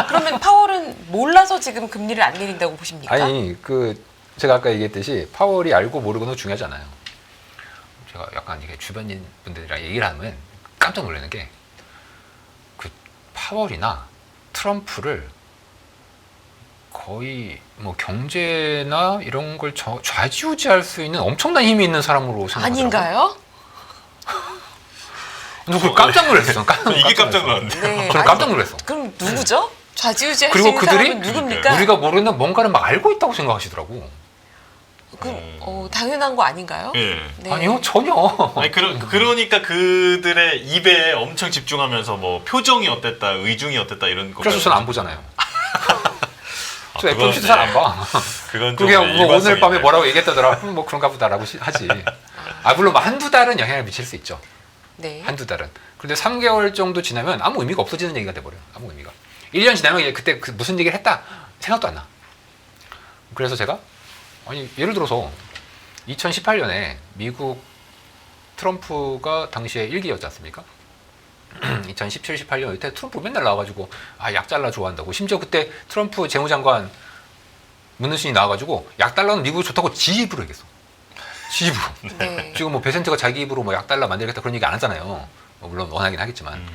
그러면 파월은 몰라서 지금 금리를 안 내린다고 보십니까? 아니 그 제가 아까 얘기했듯이 파월이 알고 모르고는 중요하지 않아요. 제가 약간 이게 주변인 분들이랑 얘기를 하면 깜짝 놀라는 게 그 파월이나 트럼프를 거의 뭐 경제나 이런 걸 좌지우지할 수 있는 엄청난 힘이 있는 사람으로 생각하더라고요. 아닌가요? 그 깜짝 놀랐어. 이게 깜짝 놀랐는데. 네. 저는 깜짝 놀랐어. 그럼 누구죠? 좌지우지할 수 그리고 있는 그들이 사람은 누굽니까? 우리가 모르는 뭔가를 막 알고 있다고 생각하시더라고. 당연한 거 아닌가요? 예. 네. 아니요 전혀. 아니 그러니까 그들의 입에 엄청 집중하면서 뭐 표정이 어땠다, 의중이 어땠다 이런 거. 그래서 저는 안 보잖아요. 저 그건 FOMC도 잘 안 봐. 그건 좀 그냥 뭐 오늘 일관성이 밤에 있네. 뭐라고 얘기했다더라. 뭐 그런가 보다라고 하지. 물론 뭐 한두 달은 영향을 미칠 수 있죠. 네. 한두 달은. 그런데 3개월 정도 지나면 아무 의미가 없어지는 얘기가 돼버려요. 아무 의미가. 1년 지나면 이제 그때 무슨 얘기를 했다 생각도 안 나. 그래서 제가 아니 예를 들어서 2018년에 미국 트럼프가 당시에 1기였지 않습니까? 2017, 18년 이때 트럼프 맨날 나와가지고 약 달러 좋아한다고. 심지어 그때 트럼프 재무장관 문은신이 나와가지고 약 달러는 미국이 좋다고 지 입으로 얘기했어. 지 입으로. 네. 지금 뭐 베센트가 자기 입으로 뭐 약 달러 만들겠다 그런 얘기 안 하잖아요. 뭐 물론 원하긴 하겠지만.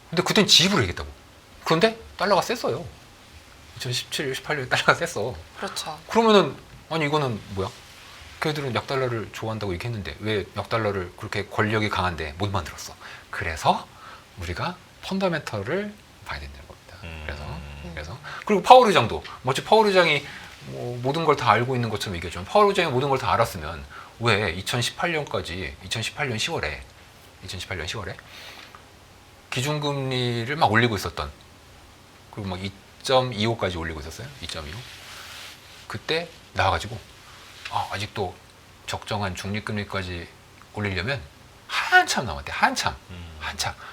근데 그땐 지 입으로 얘기했다고. 그런데 달러가 셌어요. 2017, 18년에 달러가 셌어. 그렇죠. 그러면은 아니 이거는 뭐야? 걔들은 약 달러를 좋아한다고 얘기했는데 왜 약 달러를 그렇게 권력이 강한데 못 만들었어? 그래서 우리가 펀더멘털을 봐야 된다는 겁니다. 그래서 그리고 파월 의장도 마치 파월 의장이 뭐 모든 걸 다 알고 있는 것처럼 얘기했지만 파월 의장이 모든 걸 다 알았으면 왜 2018년 10월에 기준금리를 막 올리고 있었던 그리고 막 2.25까지 올리고 있었어요. 2.25. 그때 나와가지고 아직도 적정한 중립금리까지 올리려면 한참 남았대.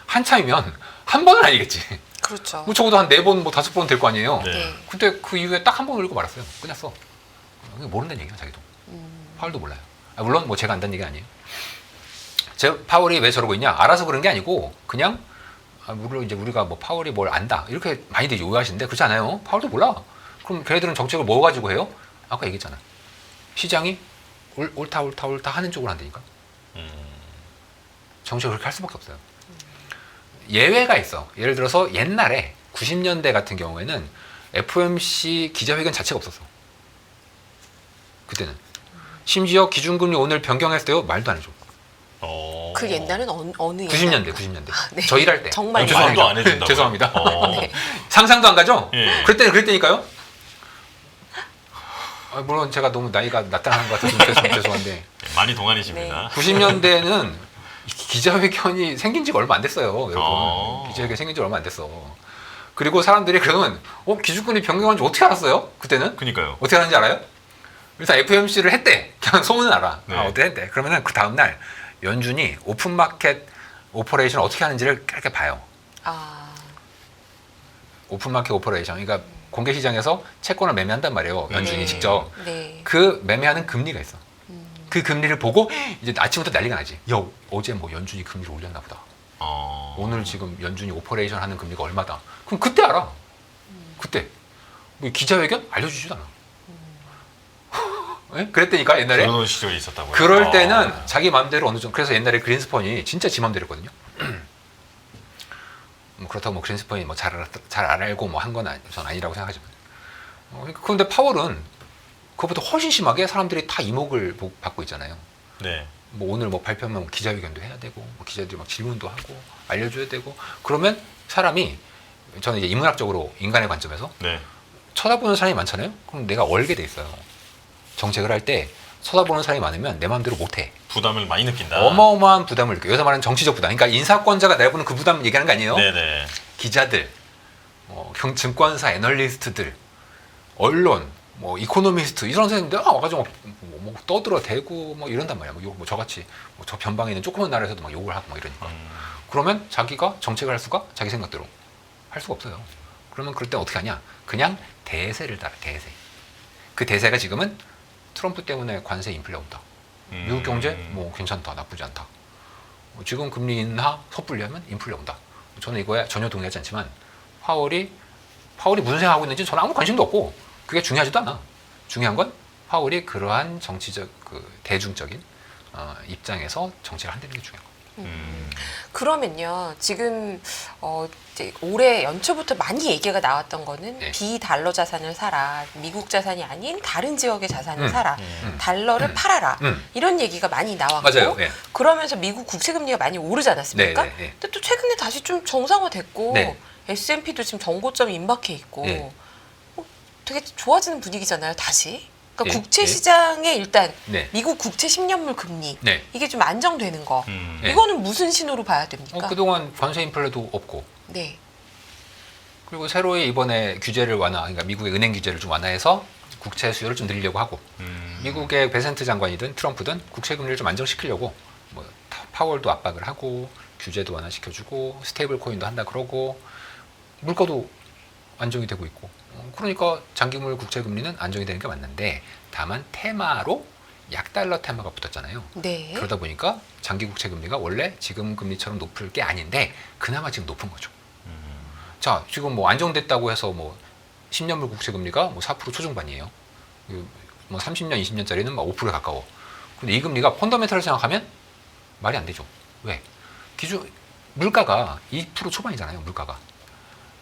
한참이면 한 번은 아니겠지. 그렇죠. 뭐 적어도 한 4번, 뭐 5번 될 거 아니에요. 네. 근데 그 이후에 딱 한 번 올리고 말았어요. 끝났어. 모른다는 얘기야, 자기도. 파월도 몰라요. 물론 뭐 제가 안다는 얘기 아니에요. 파월이 왜 저러고 있냐? 알아서 그런 게 아니고 그냥 물론 이제 우리가 뭐 파월이 뭘 안다 이렇게 많이들 요구하시는데 그렇지 않아요. 파월도 몰라. 그럼 걔네들은 정책을 뭐 가지고 해요? 아까 얘기했잖아. 시장이 옳다 하는 쪽으로 한다니까. 정책을 그렇게 할 수밖에 없어요. 예외가 있어. 예를 들어서 옛날에 90년대 같은 경우에는 FOMC 기자회견 자체가 없었어. 그때는. 심지어 기준금리 오늘 변경했을 때요. 말도 안 해줘. 그 옛날은 어느 옛날? 90년대. 네. 저 일할 때. 정말 말도 안 해준다고요? 죄송합니다. 네. 상상도 안 가죠? 예. 그랬다니까요? 물론 제가 너무 나이가 나타나는 것 같아서 죄송한데 많이 동안이십니다. 90년대는 기자회견이 생긴 지가 얼마 안 됐어요. 여러분. 기자회견 생긴 지 얼마 안 됐어. 그리고 사람들이 그러면 기준금리 변경한 지 어떻게 알았어요? 그때는? 그니까요. 어떻게 하는지 알아요? 그래서 FOMC를 했대. 그냥 소문은 알아. 네. 어떻게 했대. 그러면은 그 다음날 연준이 오픈마켓 오퍼레이션 어떻게 하는지를 이렇게 봐요. 오픈마켓 오퍼레이션. 그러니까 공개시장에서 채권을 매매한단 말이에요. 연준이 네. 직접. 네. 그 매매하는 금리가 있어. 그 금리를 보고 이제 아침부터 난리가 나지. 어제 뭐 연준이 금리를 올렸나 보다. 오늘 지금 연준이 오퍼레이션 하는 금리가 얼마다. 그럼 그때 알아. 그때. 뭐 기자회견? 알려주지도 않아. 예? 그랬다니까 옛날에. 그런 시절이 있었다고요. 그럴 때는 자기 마음대로 어느 정도. 그래서 옛날에 그린스펀이 진짜 지 마음대로 했거든요. 뭐 그렇다고 뭐 그린스펀이 뭐 잘 알고 뭐 한 건 전 아니라고 생각하지만. 그런데 파월은 그것보다 훨씬 심하게 사람들이 다 이목을 받고 있잖아요. 네. 뭐 오늘 뭐 발표하면 뭐 기자회견도 해야 되고 뭐 기자들이 막 질문도 하고 알려줘야 되고 그러면 사람이 저는 이제 인문학적으로 인간의 관점에서 네. 쳐다보는 사람이 많잖아요. 그럼 내가 얼게 돼 있어요. 정책을 할 때 쳐다보는 사람이 많으면 내 마음대로 못해. 부담을 많이 느낀다. 어마어마한 부담을 느껴요. 여기서 말하는 정치적 부담. 그러니까 인사권자가 내보는 그 부담 얘기하는 거 아니에요. 네네. 기자들, 증권사 애널리스트들, 언론, 뭐 이코노미스트 이런 사람들 와가지고 뭐 떠들어 대고 뭐 이런단 말이야. 뭐 저같이 저 변방에 있는 조그만 나라에서도 막 욕을 하고 막 이러니까. 그러면 자기가 정책을 할 수가 자기 생각대로 할 수가 없어요. 그러면 그럴 때 어떻게 하냐? 그냥 대세를 따라 대세. 그 대세가 지금은 트럼프 때문에 관세 인플레 온다. 미국 경제 뭐 괜찮다, 나쁘지 않다. 지금 금리 인하 섣불리 하면 인플레 온다. 저는 이거에 전혀 동의하지 않지만 파월이 무슨 생각하고 있는지 저는 아무 관심도 없고 그게 중요하지도 않아. 중요한 건 파월이 그러한 정치적 대중적인 입장에서 정책을 한다는 게 중요한 거예요. 그러면요, 지금 이제 올해 연초부터 많이 얘기가 나왔던 거는 네. 비달러 자산을 사라, 미국 자산이 아닌 다른 지역의 자산을 사라, 음. 달러를 팔아라 이런 얘기가 많이 나왔고 맞아요. 네. 그러면서 미국 국채 금리가 많이 오르지 않았습니까? 네, 네, 네. 근데 또 최근에 다시 좀 정상화됐고 네. S&P도 지금 정고점 임박해 있고 네. 되게 좋아지는 분위기잖아요, 다시. 그러니까 네, 국채 네. 시장에 일단 네. 미국 국채 10년물 금리 네. 이게 좀 안정되는 거. 네. 이거는 무슨 신호로 봐야 됩니까? 그동안 관세 인플레도 없고 네. 그리고 새로이 이번에 규제를 그러니까 미국의 은행 규제를 좀 완화해서 국채 수요를 좀 늘리려고 하고 미국의 베센트 장관이든 트럼프든 국채 금리를 좀 안정시키려고 뭐 파월도 압박을 하고 규제도 완화시켜주고 스테이블 코인도 한다 그러고 물가도 안정이 되고 있고 그러니까 장기물 국채 금리는 안정이 되는 게 맞는데 다만 테마로 약달러 테마가 붙었잖아요. 네. 그러다 보니까 장기 국채 금리가 원래 지금 금리처럼 높을 게 아닌데 그나마 지금 높은 거죠. 자, 지금 뭐 안정됐다고 해서 뭐 10년물 국채 금리가 뭐 4% 초중반이에요. 뭐 30년, 20년짜리는 막 5%에 가까워. 근데 이 금리가 펀더멘털을 생각하면 말이 안 되죠. 왜? 물가가 2% 초반이잖아요. 물가가.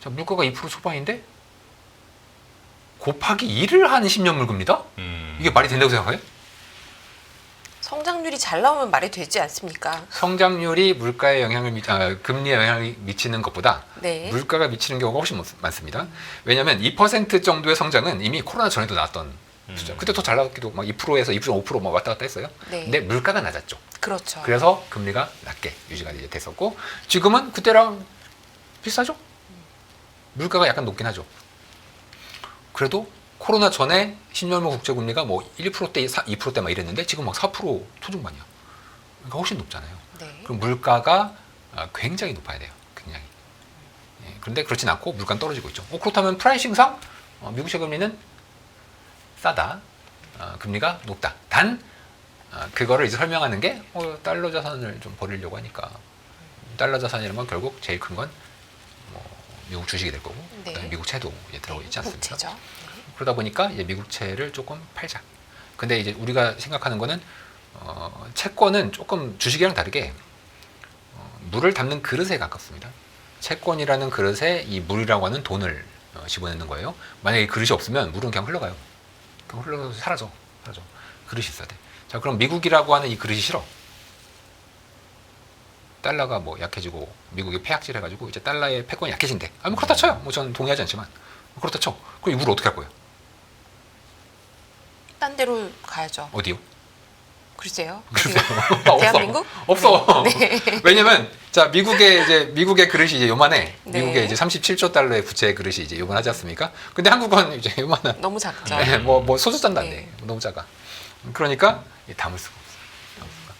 자, 물가가 2% 초반인데 곱하기 2를 한 10년물 금리다? 이게 말이 된다고 생각해요? 성장률이 잘 나오면 말이 되지 않습니까? 성장률이 물가에 금리에 영향을 미치는 것보다 네. 물가가 미치는 경우가 훨씬 많습니다. 왜냐하면 2% 정도의 성장은 이미 코로나 전에도 나왔던 수준. 그때 더 잘 나왔기도 막 2%에서 2.5% 막 왔다 갔다 했어요. 네. 근데 물가가 낮았죠. 그렇죠. 그래서 금리가 낮게 유지가 이제 됐었고 지금은 그때랑 비슷하죠. 물가가 약간 높긴 하죠. 그래도 코로나 전에 10년물 국채 금리가 뭐 1%대, 2%대 막 이랬는데 지금 막 4% 초중반이야. 그러니까 훨씬 높잖아요. 네. 그럼 물가가 굉장히 높아야 돼요. 굉장히. 예, 그런데 그렇진 않고 물가는 떨어지고 있죠. 그렇다면 프라이싱상 미국채 금리는 싸다. 금리가 높다. 단 그거를 이제 설명하는 게 달러 자산을 좀 버리려고 하니까 달러 자산이라는 건 결국 제일 큰 건 미국 주식이 될 거고 네. 그다음에 미국 채도 이제 들어가 있지 않습니까? 국채죠. 네. 그러다 보니까 이제 미국 채를 조금 팔자. 근데 이제 우리가 생각하는 거는 채권은 조금 주식이랑 다르게 물을 담는 그릇에 가깝습니다. 채권이라는 그릇에 이 물이라고 하는 돈을 집어넣는 거예요. 만약에 그릇이 없으면 물은 그냥 흘러가요. 그냥 흘러가서 사라져. 그릇이 있어야 돼. 자, 그럼 미국이라고 하는 이 그릇이 싫어. 달러가 뭐 약해지고 미국이 폐악질 해가지고 이제 달러의 패권이 약해진대. 뭐 그렇다 쳐요. 뭐 저는 동의하지 않지만 그렇다 쳐. 그럼 이 물을 어떻게 할 거예요? 딴 데로 가야죠. 어디요? 글쎄요. 없어. 대한민국? 없어. 네. 왜냐면 자 미국의 그릇이 이제 요만해. 네. 미국의 이제 37조 달러의 부채 그릇이 이제 요만하지 않습니까? 근데 한국은 이제 요만한. 너무 작죠. 네, 뭐 소주 잔도 안 돼. 네. 너무 작아. 그러니까 담을 수가 없어.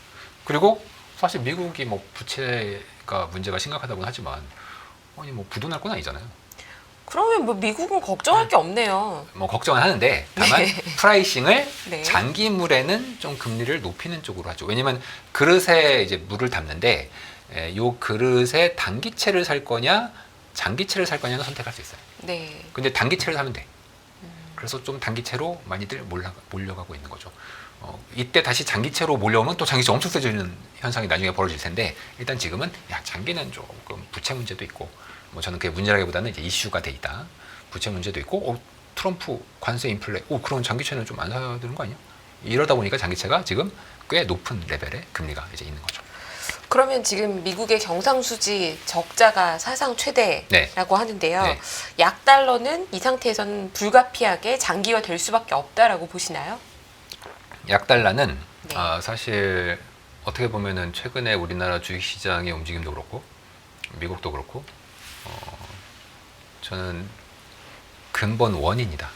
그리고 사실 미국이 뭐 부채가 문제가 심각하다고는 하지만 아니 뭐 부도날 건 아니잖아요. 그러면 뭐 미국은 걱정할 게 없네요. 뭐 걱정은 하는데 다만 네. 프라이싱을 네. 장기물에는 좀 금리를 높이는 쪽으로 하죠. 왜냐면 그릇에 이제 물을 담는데 요 그릇에 단기채를 살 거냐 장기채를 살 거냐는 선택할 수 있어요. 네. 근데 단기채를 사면 돼. 그래서 좀 단기채로 많이들 몰려가고 있는 거죠. 이때 다시 장기채로 몰려오면 또 장기채 엄청 세지는 현상이 나중에 벌어질 텐데 일단 지금은 장기는 조금 부채 문제도 있고 뭐 저는 그게 문제라기보다는 이제 이슈가 돼 있다. 부채 문제도 있고 트럼프 관세 인플레 그럼 장기채는 좀 안 사야 되는 거 아니야? 이러다 보니까 장기채가 지금 꽤 높은 레벨의 금리가 이제 있는 거죠. 그러면 지금 미국의 경상수지 적자가 사상 최대라고 네. 하는데요. 네. 약달러는 이 상태에서는 불가피하게 장기화 될 수밖에 없다라고 보시나요? 약달러는 네. 사실 어떻게 보면은 최근에 우리나라 주식시장의 움직임도 그렇고 미국도 그렇고 저는 근본 원인이다.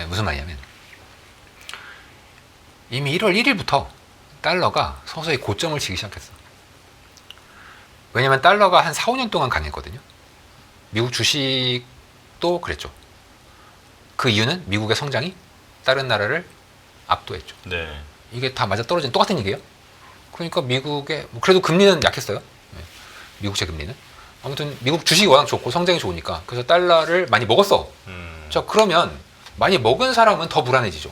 무슨 말이냐면 이미 1월 1일부터 달러가 서서히 고점을 치기 시작했어. 왜냐면 달러가 한 4, 5년 동안 강했거든요. 미국 주식도 그랬죠. 그 이유는 미국의 성장이 다른 나라를 압도했죠. 네. 이게 다 맞아 떨어진 똑같은 얘기예요. 그러니까 미국의 그래도 금리는 약했어요. 미국제 금리는. 아무튼 미국 주식이 워낙 좋고 성장이 좋으니까 그래서 달러를 많이 먹었어. 자 그러면 많이 먹은 사람은 더 불안해지죠.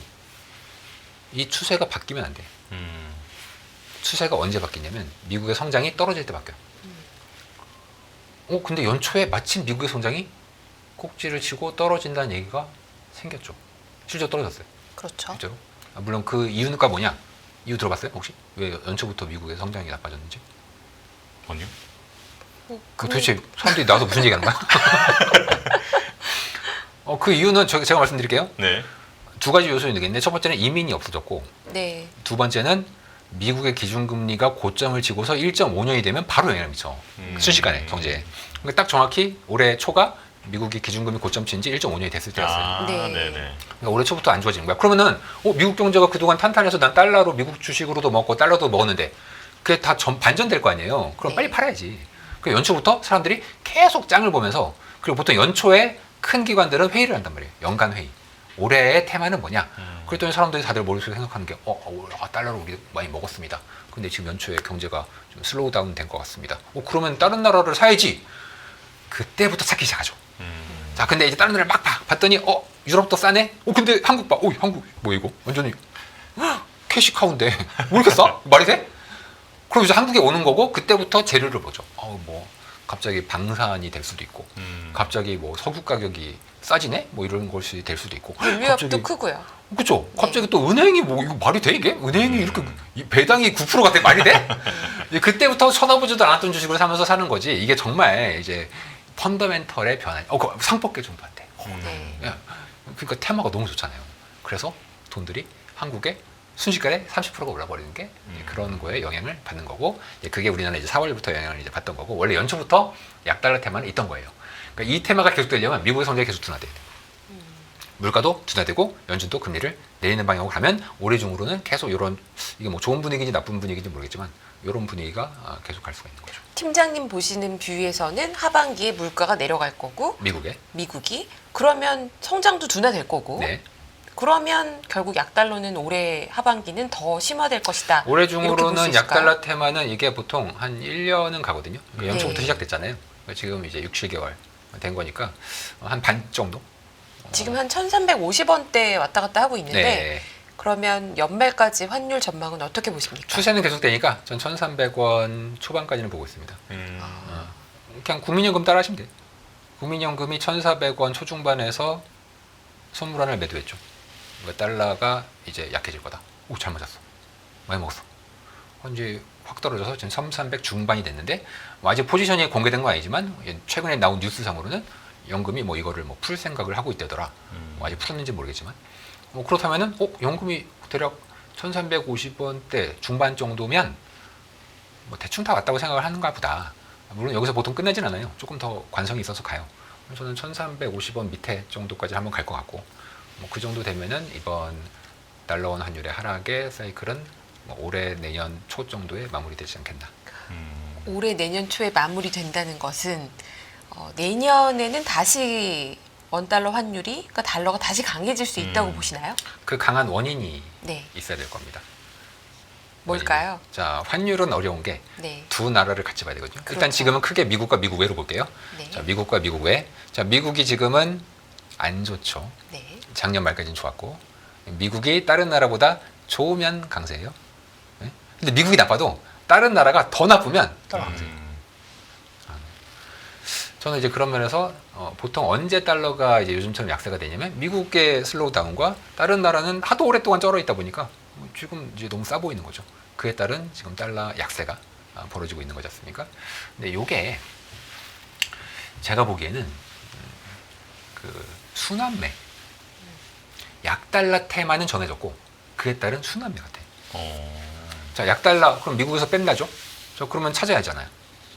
이 추세가 바뀌면 안 돼. 추세가 언제 바뀌냐면 미국의 성장이 떨어질 때 바뀌어요. 근데 연초에 마침 미국의 성장이 꼭지를 치고 떨어진다는 얘기가 생겼죠. 실제로 떨어졌어요. 그렇죠. 실제로. 물론 그 이유가 뭐냐? 이유 들어봤어요? 혹시? 왜 연초부터 미국의 성장이 나빠졌는지? 아니요. 도대체 사람들이 나와서 무슨 얘기하는 거야? 그 이유는 제가 말씀드릴게요. 네. 두 가지 요소가 있는데 첫 번째는 이민이 없어졌고 네. 두 번째는 미국의 기준금리가 고점을 치고서 1.5년이 되면 바로 영향을 미쳐. 순식간에 경제에. 그러니까 딱 정확히 올해 초가 미국이 기준금리 고점 친 지 1.5년이 됐을 때였어요. 네. 네네. 그러니까 올해 초부터 안 좋아지는 거야. 그러면은 미국 경제가 그동안 탄탄해서 난 달러로 미국 주식으로도 먹고 달러도 먹었는데 그게 다 반전될 거 아니에요. 그럼 네. 빨리 팔아야지. 그러니까 연초부터 사람들이 계속 짱을 보면서 그리고 보통 연초에 큰 기관들은 회의를 한단 말이에요. 연간 회의. 올해의 테마는 뭐냐? 그랬더니 사람들이 다들 머릿속에 생각하는 게 달러로 우리 많이 먹었습니다. 근데 지금 연초에 경제가 좀 슬로우 다운 된 것 같습니다. 그러면 다른 나라를 사야지. 그때부터 찾기 시작하죠. 자, 근데 이제 다른 나라를 막 봤더니 유럽도 싸네? 근데 한국 봐. 한국 뭐 이거? 완전히 캐시카우인데 왜 이렇게 싸? 말이 돼? 그럼 이제 한국에 오는 거고 그때부터 재료를 보죠. 뭐 갑자기 방산이 될 수도 있고 갑자기 뭐 석유 가격이 싸지네? 뭐 이런 것이 될 수도 있고 물류압도 크고요. 그렇죠. 갑자기 또 은행이 뭐 이거 말이 돼 이게? 은행이 이렇게 배당이 9%가 돼 말이 돼? 그때부터 쳐다보지도 않았던 주식을 사면서 사는 거지. 이게 정말 이제 펀더멘털의 변화. 그 상법계 정도 안 돼. 네. 그러니까 테마가 너무 좋잖아요. 그래서 돈들이 한국에 순식간에 30%가 올라버리는 게 그런 거에 영향을 받는 거고, 그게 우리나라 이제 4월부터 영향을 이제 받던 거고, 원래 연초부터 약달러 테마는 있던 거예요. 그러니까 이 테마가 계속되려면 미국의 성장이 계속 둔화돼야 돼요. 물가도 둔화되고 연준도 금리를 내리는 방향으로 가면 올해 중으로는 계속 이런, 이게 뭐 좋은 분위기인지 나쁜 분위기인지 모르겠지만 이런 분위기가 계속 갈 수가 있는 거죠. 팀장님 보시는 뷰에서는 하반기에 물가가 내려갈 거고 미국이 그러면 성장도 둔화될 거고 네. 그러면 결국 약달러는 올해 하반기는 더 심화될 것이다. 올해 이렇게 볼수 중으로는 있을까요? 약달러 테마는 이게 보통 한 1년은 가거든요. 그러니까 연초부터 네. 시작됐잖아요. 지금 이제 6, 7개월 된 거니까 한 반 정도? 지금 한 1,350원대 왔다 갔다 하고 있는데 네. 그러면 연말까지 환율 전망은 어떻게 보십니까? 추세는 계속되니까 전 1,300원 초반까지는 보고 있습니다. 그냥 국민연금 따라 하시면 돼요. 국민연금이 1,400원 초중반에서 선물환을 매도했죠. 그러니까 달러가 이제 약해질 거다. 잘 맞았어. 많이 먹었어. 이제 확 떨어져서 지금 3,300 중반이 됐는데 아직 포지션이 공개된 건 아니지만 최근에 나온 뉴스상으로는 연금이 뭐 이거를 뭐 풀 생각을 하고 있다더라. 아직 풀었는지 모르겠지만 그렇다면은 연금이 대략 1,350원대 중반 정도면 뭐 대충 다 왔다고 생각을 하는가 보다. 물론 여기서 보통 끝나진 않아요. 조금 더 관성이 있어서 가요. 저는 1,350원 밑에 정도까지 한번 갈 것 같고, 뭐 그 정도 되면은 이번 달러원 환율의 하락의 사이클은 뭐 올해 내년 초 정도에 마무리되지 않겠나. 올해 내년 초에 마무리된다는 것은 내년에는 다시 원달러 환율이, 그러니까 달러가 다시 강해질 수 있다고 보시나요? 그 강한 원인이 네. 있어야 될 겁니다. 뭘까요? 원인이. 자, 환율은 어려운 게 두 네. 나라를 같이 봐야 되거든요. 그렇죠. 일단 지금은 크게 미국과 미국 외로 볼게요. 네. 자, 미국과 미국 외. 자, 미국이 지금은 안 좋죠. 네. 작년 말까지는 좋았고 미국이 다른 나라보다 좋으면 강세예요. 네? 근데 미국이 나빠도 다른 나라가 더 나쁘면 달러 강세예요. 저는 이제 그런 면에서 보통 언제 달러가 이제 요즘처럼 약세가 되냐면 미국의 슬로우 다운과 다른 나라는 하도 오랫동안 쩔어 있다 보니까 지금 이제 너무 싸 보이는 거죠. 그에 따른 지금 달러 약세가 벌어지고 있는 거지 않습니까? 근데 요게 제가 보기에는 그 순환매 약달러 테마는 정해졌고 그에 따른 순환매 같아. 자, 약달러 그럼 미국에서 뺀다죠? 저 그러면 찾아야 하잖아요.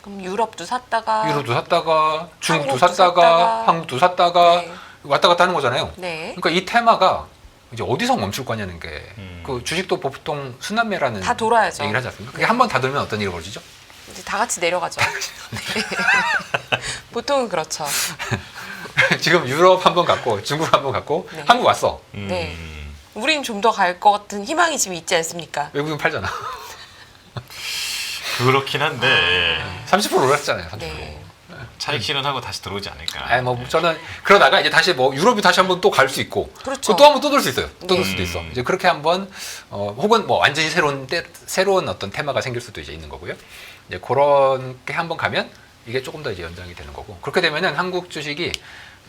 그럼 유럽도 샀다가 유로도 샀다가 중국도 한국도 샀다가 한국도 샀다가 네. 왔다 갔다 하는 거잖아요. 네. 그러니까 이 테마가 이제 어디서 멈출 거냐는 게 그 주식도 보통 순환매라는 다 돌아야죠. 얘기를 하지 않습니까? 그게 한 번 다 돌면 어떤 일이 벌어지죠? 이제 다 같이 내려가죠. 네. 보통은 그렇죠. 지금 유럽 한 번 갔고 중국 한 번 갔고 네. 한국 왔어. 네. 우린 좀 더 갈 것 같은 희망이 지금 있지 않습니까? 외국인 팔잖아. 그렇긴 한데 30% 올랐잖아요. 30%. 네. 차익 실현하고 다시 들어오지 않을까. 아니 뭐 저는 그러다가 이제 다시 뭐 유럽이 다시 한번 또 갈 수 있고 그렇죠. 또 한번 또 돌 수 있어요. 또 돌 네. 수도 있어. 이제 그렇게 한번 혹은 뭐 완전히 새로운 어떤 테마가 생길 수도 이제 있는 거고요. 이제 그렇게 한번 가면 이게 조금 더 이제 연장이 되는 거고 그렇게 되면은 한국 주식이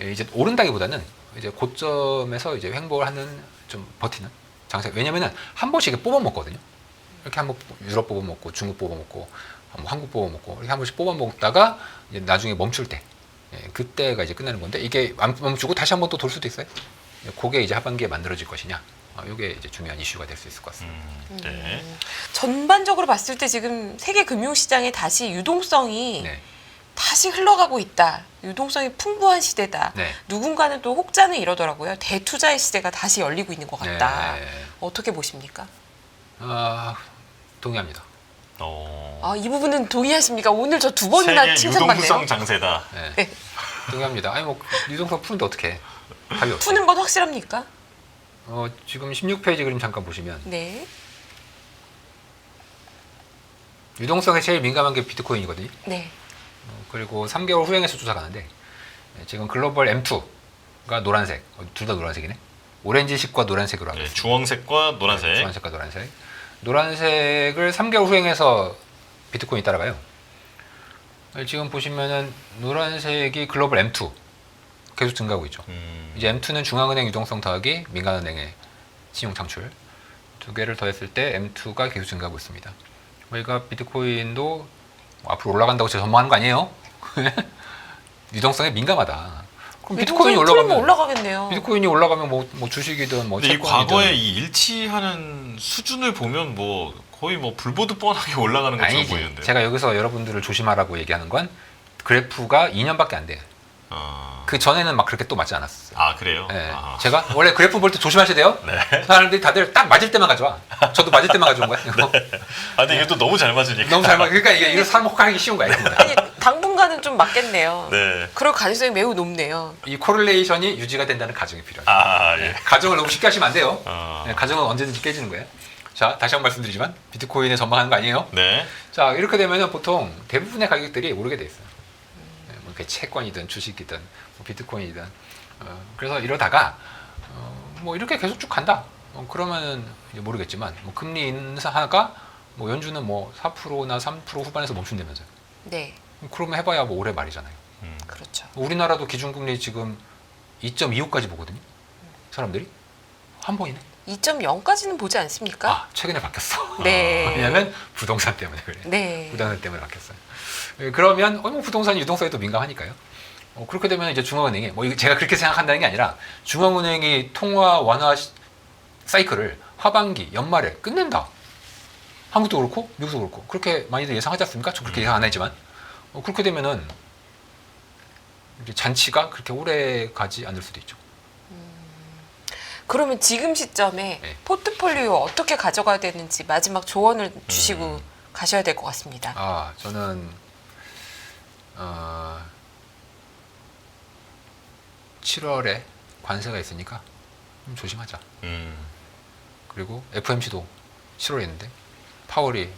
이제 오른다기보다는 이제 고점에서 이제 횡보를 하는 좀 버티는 장세. 왜냐면은 한 번씩 이렇게 뽑아 먹거든요. 이렇게 한번 유럽 뽑아 먹고 중국 뽑아 먹고 한국 뽑아 먹고 이렇게 한 번씩 뽑아 먹다가 이제 나중에 멈출 때 그때가 이제 끝나는 건데 이게 안 멈추고 다시 한번 또 돌 수도 있어요. 그게 이제 하반기에 만들어질 것이냐. 이게 이제 중요한 이슈가 될 수 있을 것 같습니다. 네. 전반적으로 봤을 때 지금 세계 금융시장에 다시 유동성이 네. 다시 흘러가고 있다. 유동성이 풍부한 시대다. 네. 누군가는 또 혹자는 이러더라고요. 대투자의 시대가 다시 열리고 있는 것 같다. 네. 어떻게 보십니까? 동의합니다. 이 부분은 동의하십니까? 오늘 저 두 번이나 세계 칭찬받네요. 유동성 장세다. 네. 네. 동의합니다. 아니 뭐 유동성 푸는데 어떻게 답이 없어. 푸는 건 확실합니까? 지금 16페이지 그림 잠깐 보시면 네. 유동성에 제일 민감한 게 비트코인이거든요. 네. 그리고 3개월 후행해서 조사가는데 지금 글로벌 M2가 노란색, 둘 다 노란색이네. 오렌지색과 노란색으로 하고 네, 있습니다. 주황색과 노란색. 주황색과 노란색. 노란색을 3개월 후행해서 비트코인이 따라가요. 지금 보시면은 노란색이 글로벌 M2 계속 증가하고 있죠. 이제 M2는 중앙은행 유동성 더하기 민간은행의 신용 창출 두 개를 더했을 때 M2가 계속 증가하고 있습니다. 저희가 비트코인도 앞으로 올라간다고 제가 전망하는 거 아니에요? 유동성에 민감하다. 그럼 비트코인이 올라가면 올라가겠네요. 비트코인이 올라가면 뭐 주식이든 뭐 근데 이 채권이든 과거에 이 일치하는 수준을 보면 뭐 거의 뭐 불보듯 뻔하게 올라가는 것처럼 아니지. 보이는데. 제가 여기서 여러분들을 조심하라고 얘기하는 건 그래프가 2년밖에 안 돼요. 그 전에는 막 그렇게 또 맞지 않았어요. 아 그래요? 네. 아. 제가 원래 그래프 볼 때 조심하셔야 돼요. 네. 사람들이 다들 딱 맞을 때만 가져와. 저도 맞을 때만 가져온 거예요. 아 근데 이게 또 너무 잘 맞으니까. 너무 잘 맞. 그러니까 이게 사람 혹하기 쉬운 거야. 아니, 당분간은 좀 맞겠네요. 네. 그럴 가능성이 매우 높네요. 이 코릴레이션이 유지가 된다는 가정이 필요해요. 아 예. 가정을 너무 쉽게 하시면 안 돼요. 어. 가정은 언제든지 깨지는 거예요. 자, 다시 한 번 말씀드리지만 비트코인에 전망하는 거 아니에요. 네. 자, 이렇게 되면은 보통 대부분의 가격들이 오르게 돼 있어요. 뭐 그게 채권이든 주식이든 뭐 비트코인이든. 그래서 이러다가 뭐 이렇게 계속 쭉 간다. 그러면은 이제 모르겠지만 뭐 금리 인상하가 뭐 연준은 뭐 4%나 3% 후반에서 멈춘다면서요. 네. 그러면 해봐야 뭐 올해 말이잖아요. 그렇죠. 우리나라도 기준금리 지금 2.25까지 보거든요. 사람들이 한 번이네. 2.0까지는 보지 않습니까? 아, 최근에 바뀌었어. 네. 왜냐면 부동산 때문에 그래. 네. 부동산 때문에 바뀌었어요. 그러면 뭐 부동산이 유동성에 또 민감하니까요. 그렇게 되면 이제 중앙은행이 뭐 이거 제가 그렇게 생각한다는 게 아니라 중앙은행이 통화 완화 사이클을 하반기 연말에 끝낸다. 한국도 그렇고 미국도 그렇고 그렇게 많이들 예상하지 않습니까? 저 그렇게 예상 안 했지만 그렇게 되면은 이제 잔치가 그렇게 오래 가지 않을 수도 있죠. 그러면 지금 시점에 네. 포트폴리오 어떻게 가져가야 되는지 마지막 조언을 주시고 가셔야 될 것 같습니다. 저는 7월에 관세가 있으니까 좀 조심하자. 그리고 FOMC도 7월에 있는데 파월이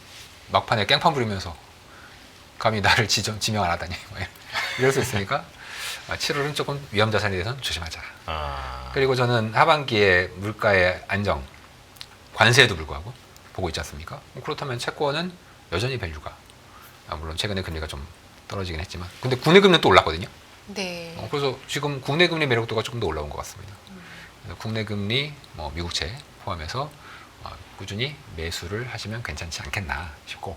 막판에 깽판 부리면서 감히 나를 지명 안 하다니 이럴 수 있으니까 7월은 조금 위험 자산에 대해서는 조심하자. 아. 그리고 저는 하반기에 물가의 안정, 관세에도 불구하고 보고 있지 않습니까? 그렇다면 채권은 여전히 밸류가 물론 최근에 금리가 좀 떨어지긴 했지만 근데 국내 금리는 또 올랐거든요. 네. 그래서 지금 국내 금리 매력도가 조금 더 올라온 것 같습니다. 그래서 국내 금리, 미국채 포함해서 꾸준히 매수를 하시면 괜찮지 않겠나 싶고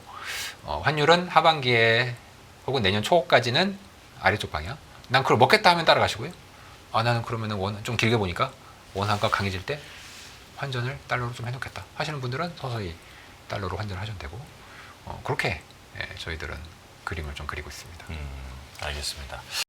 환율은 하반기에 혹은 내년 초까지는 아래쪽 방향. 난 그걸 먹겠다 하면 따라가시고요. 나는 그러면은 원 좀 길게 보니까 원화가 강해질 때 환전을 달러로 좀 해놓겠다 하시는 분들은 서서히 달러로 환전을 하셔도 되고 그렇게 저희들은 그림을 좀 그리고 있습니다. 알겠습니다.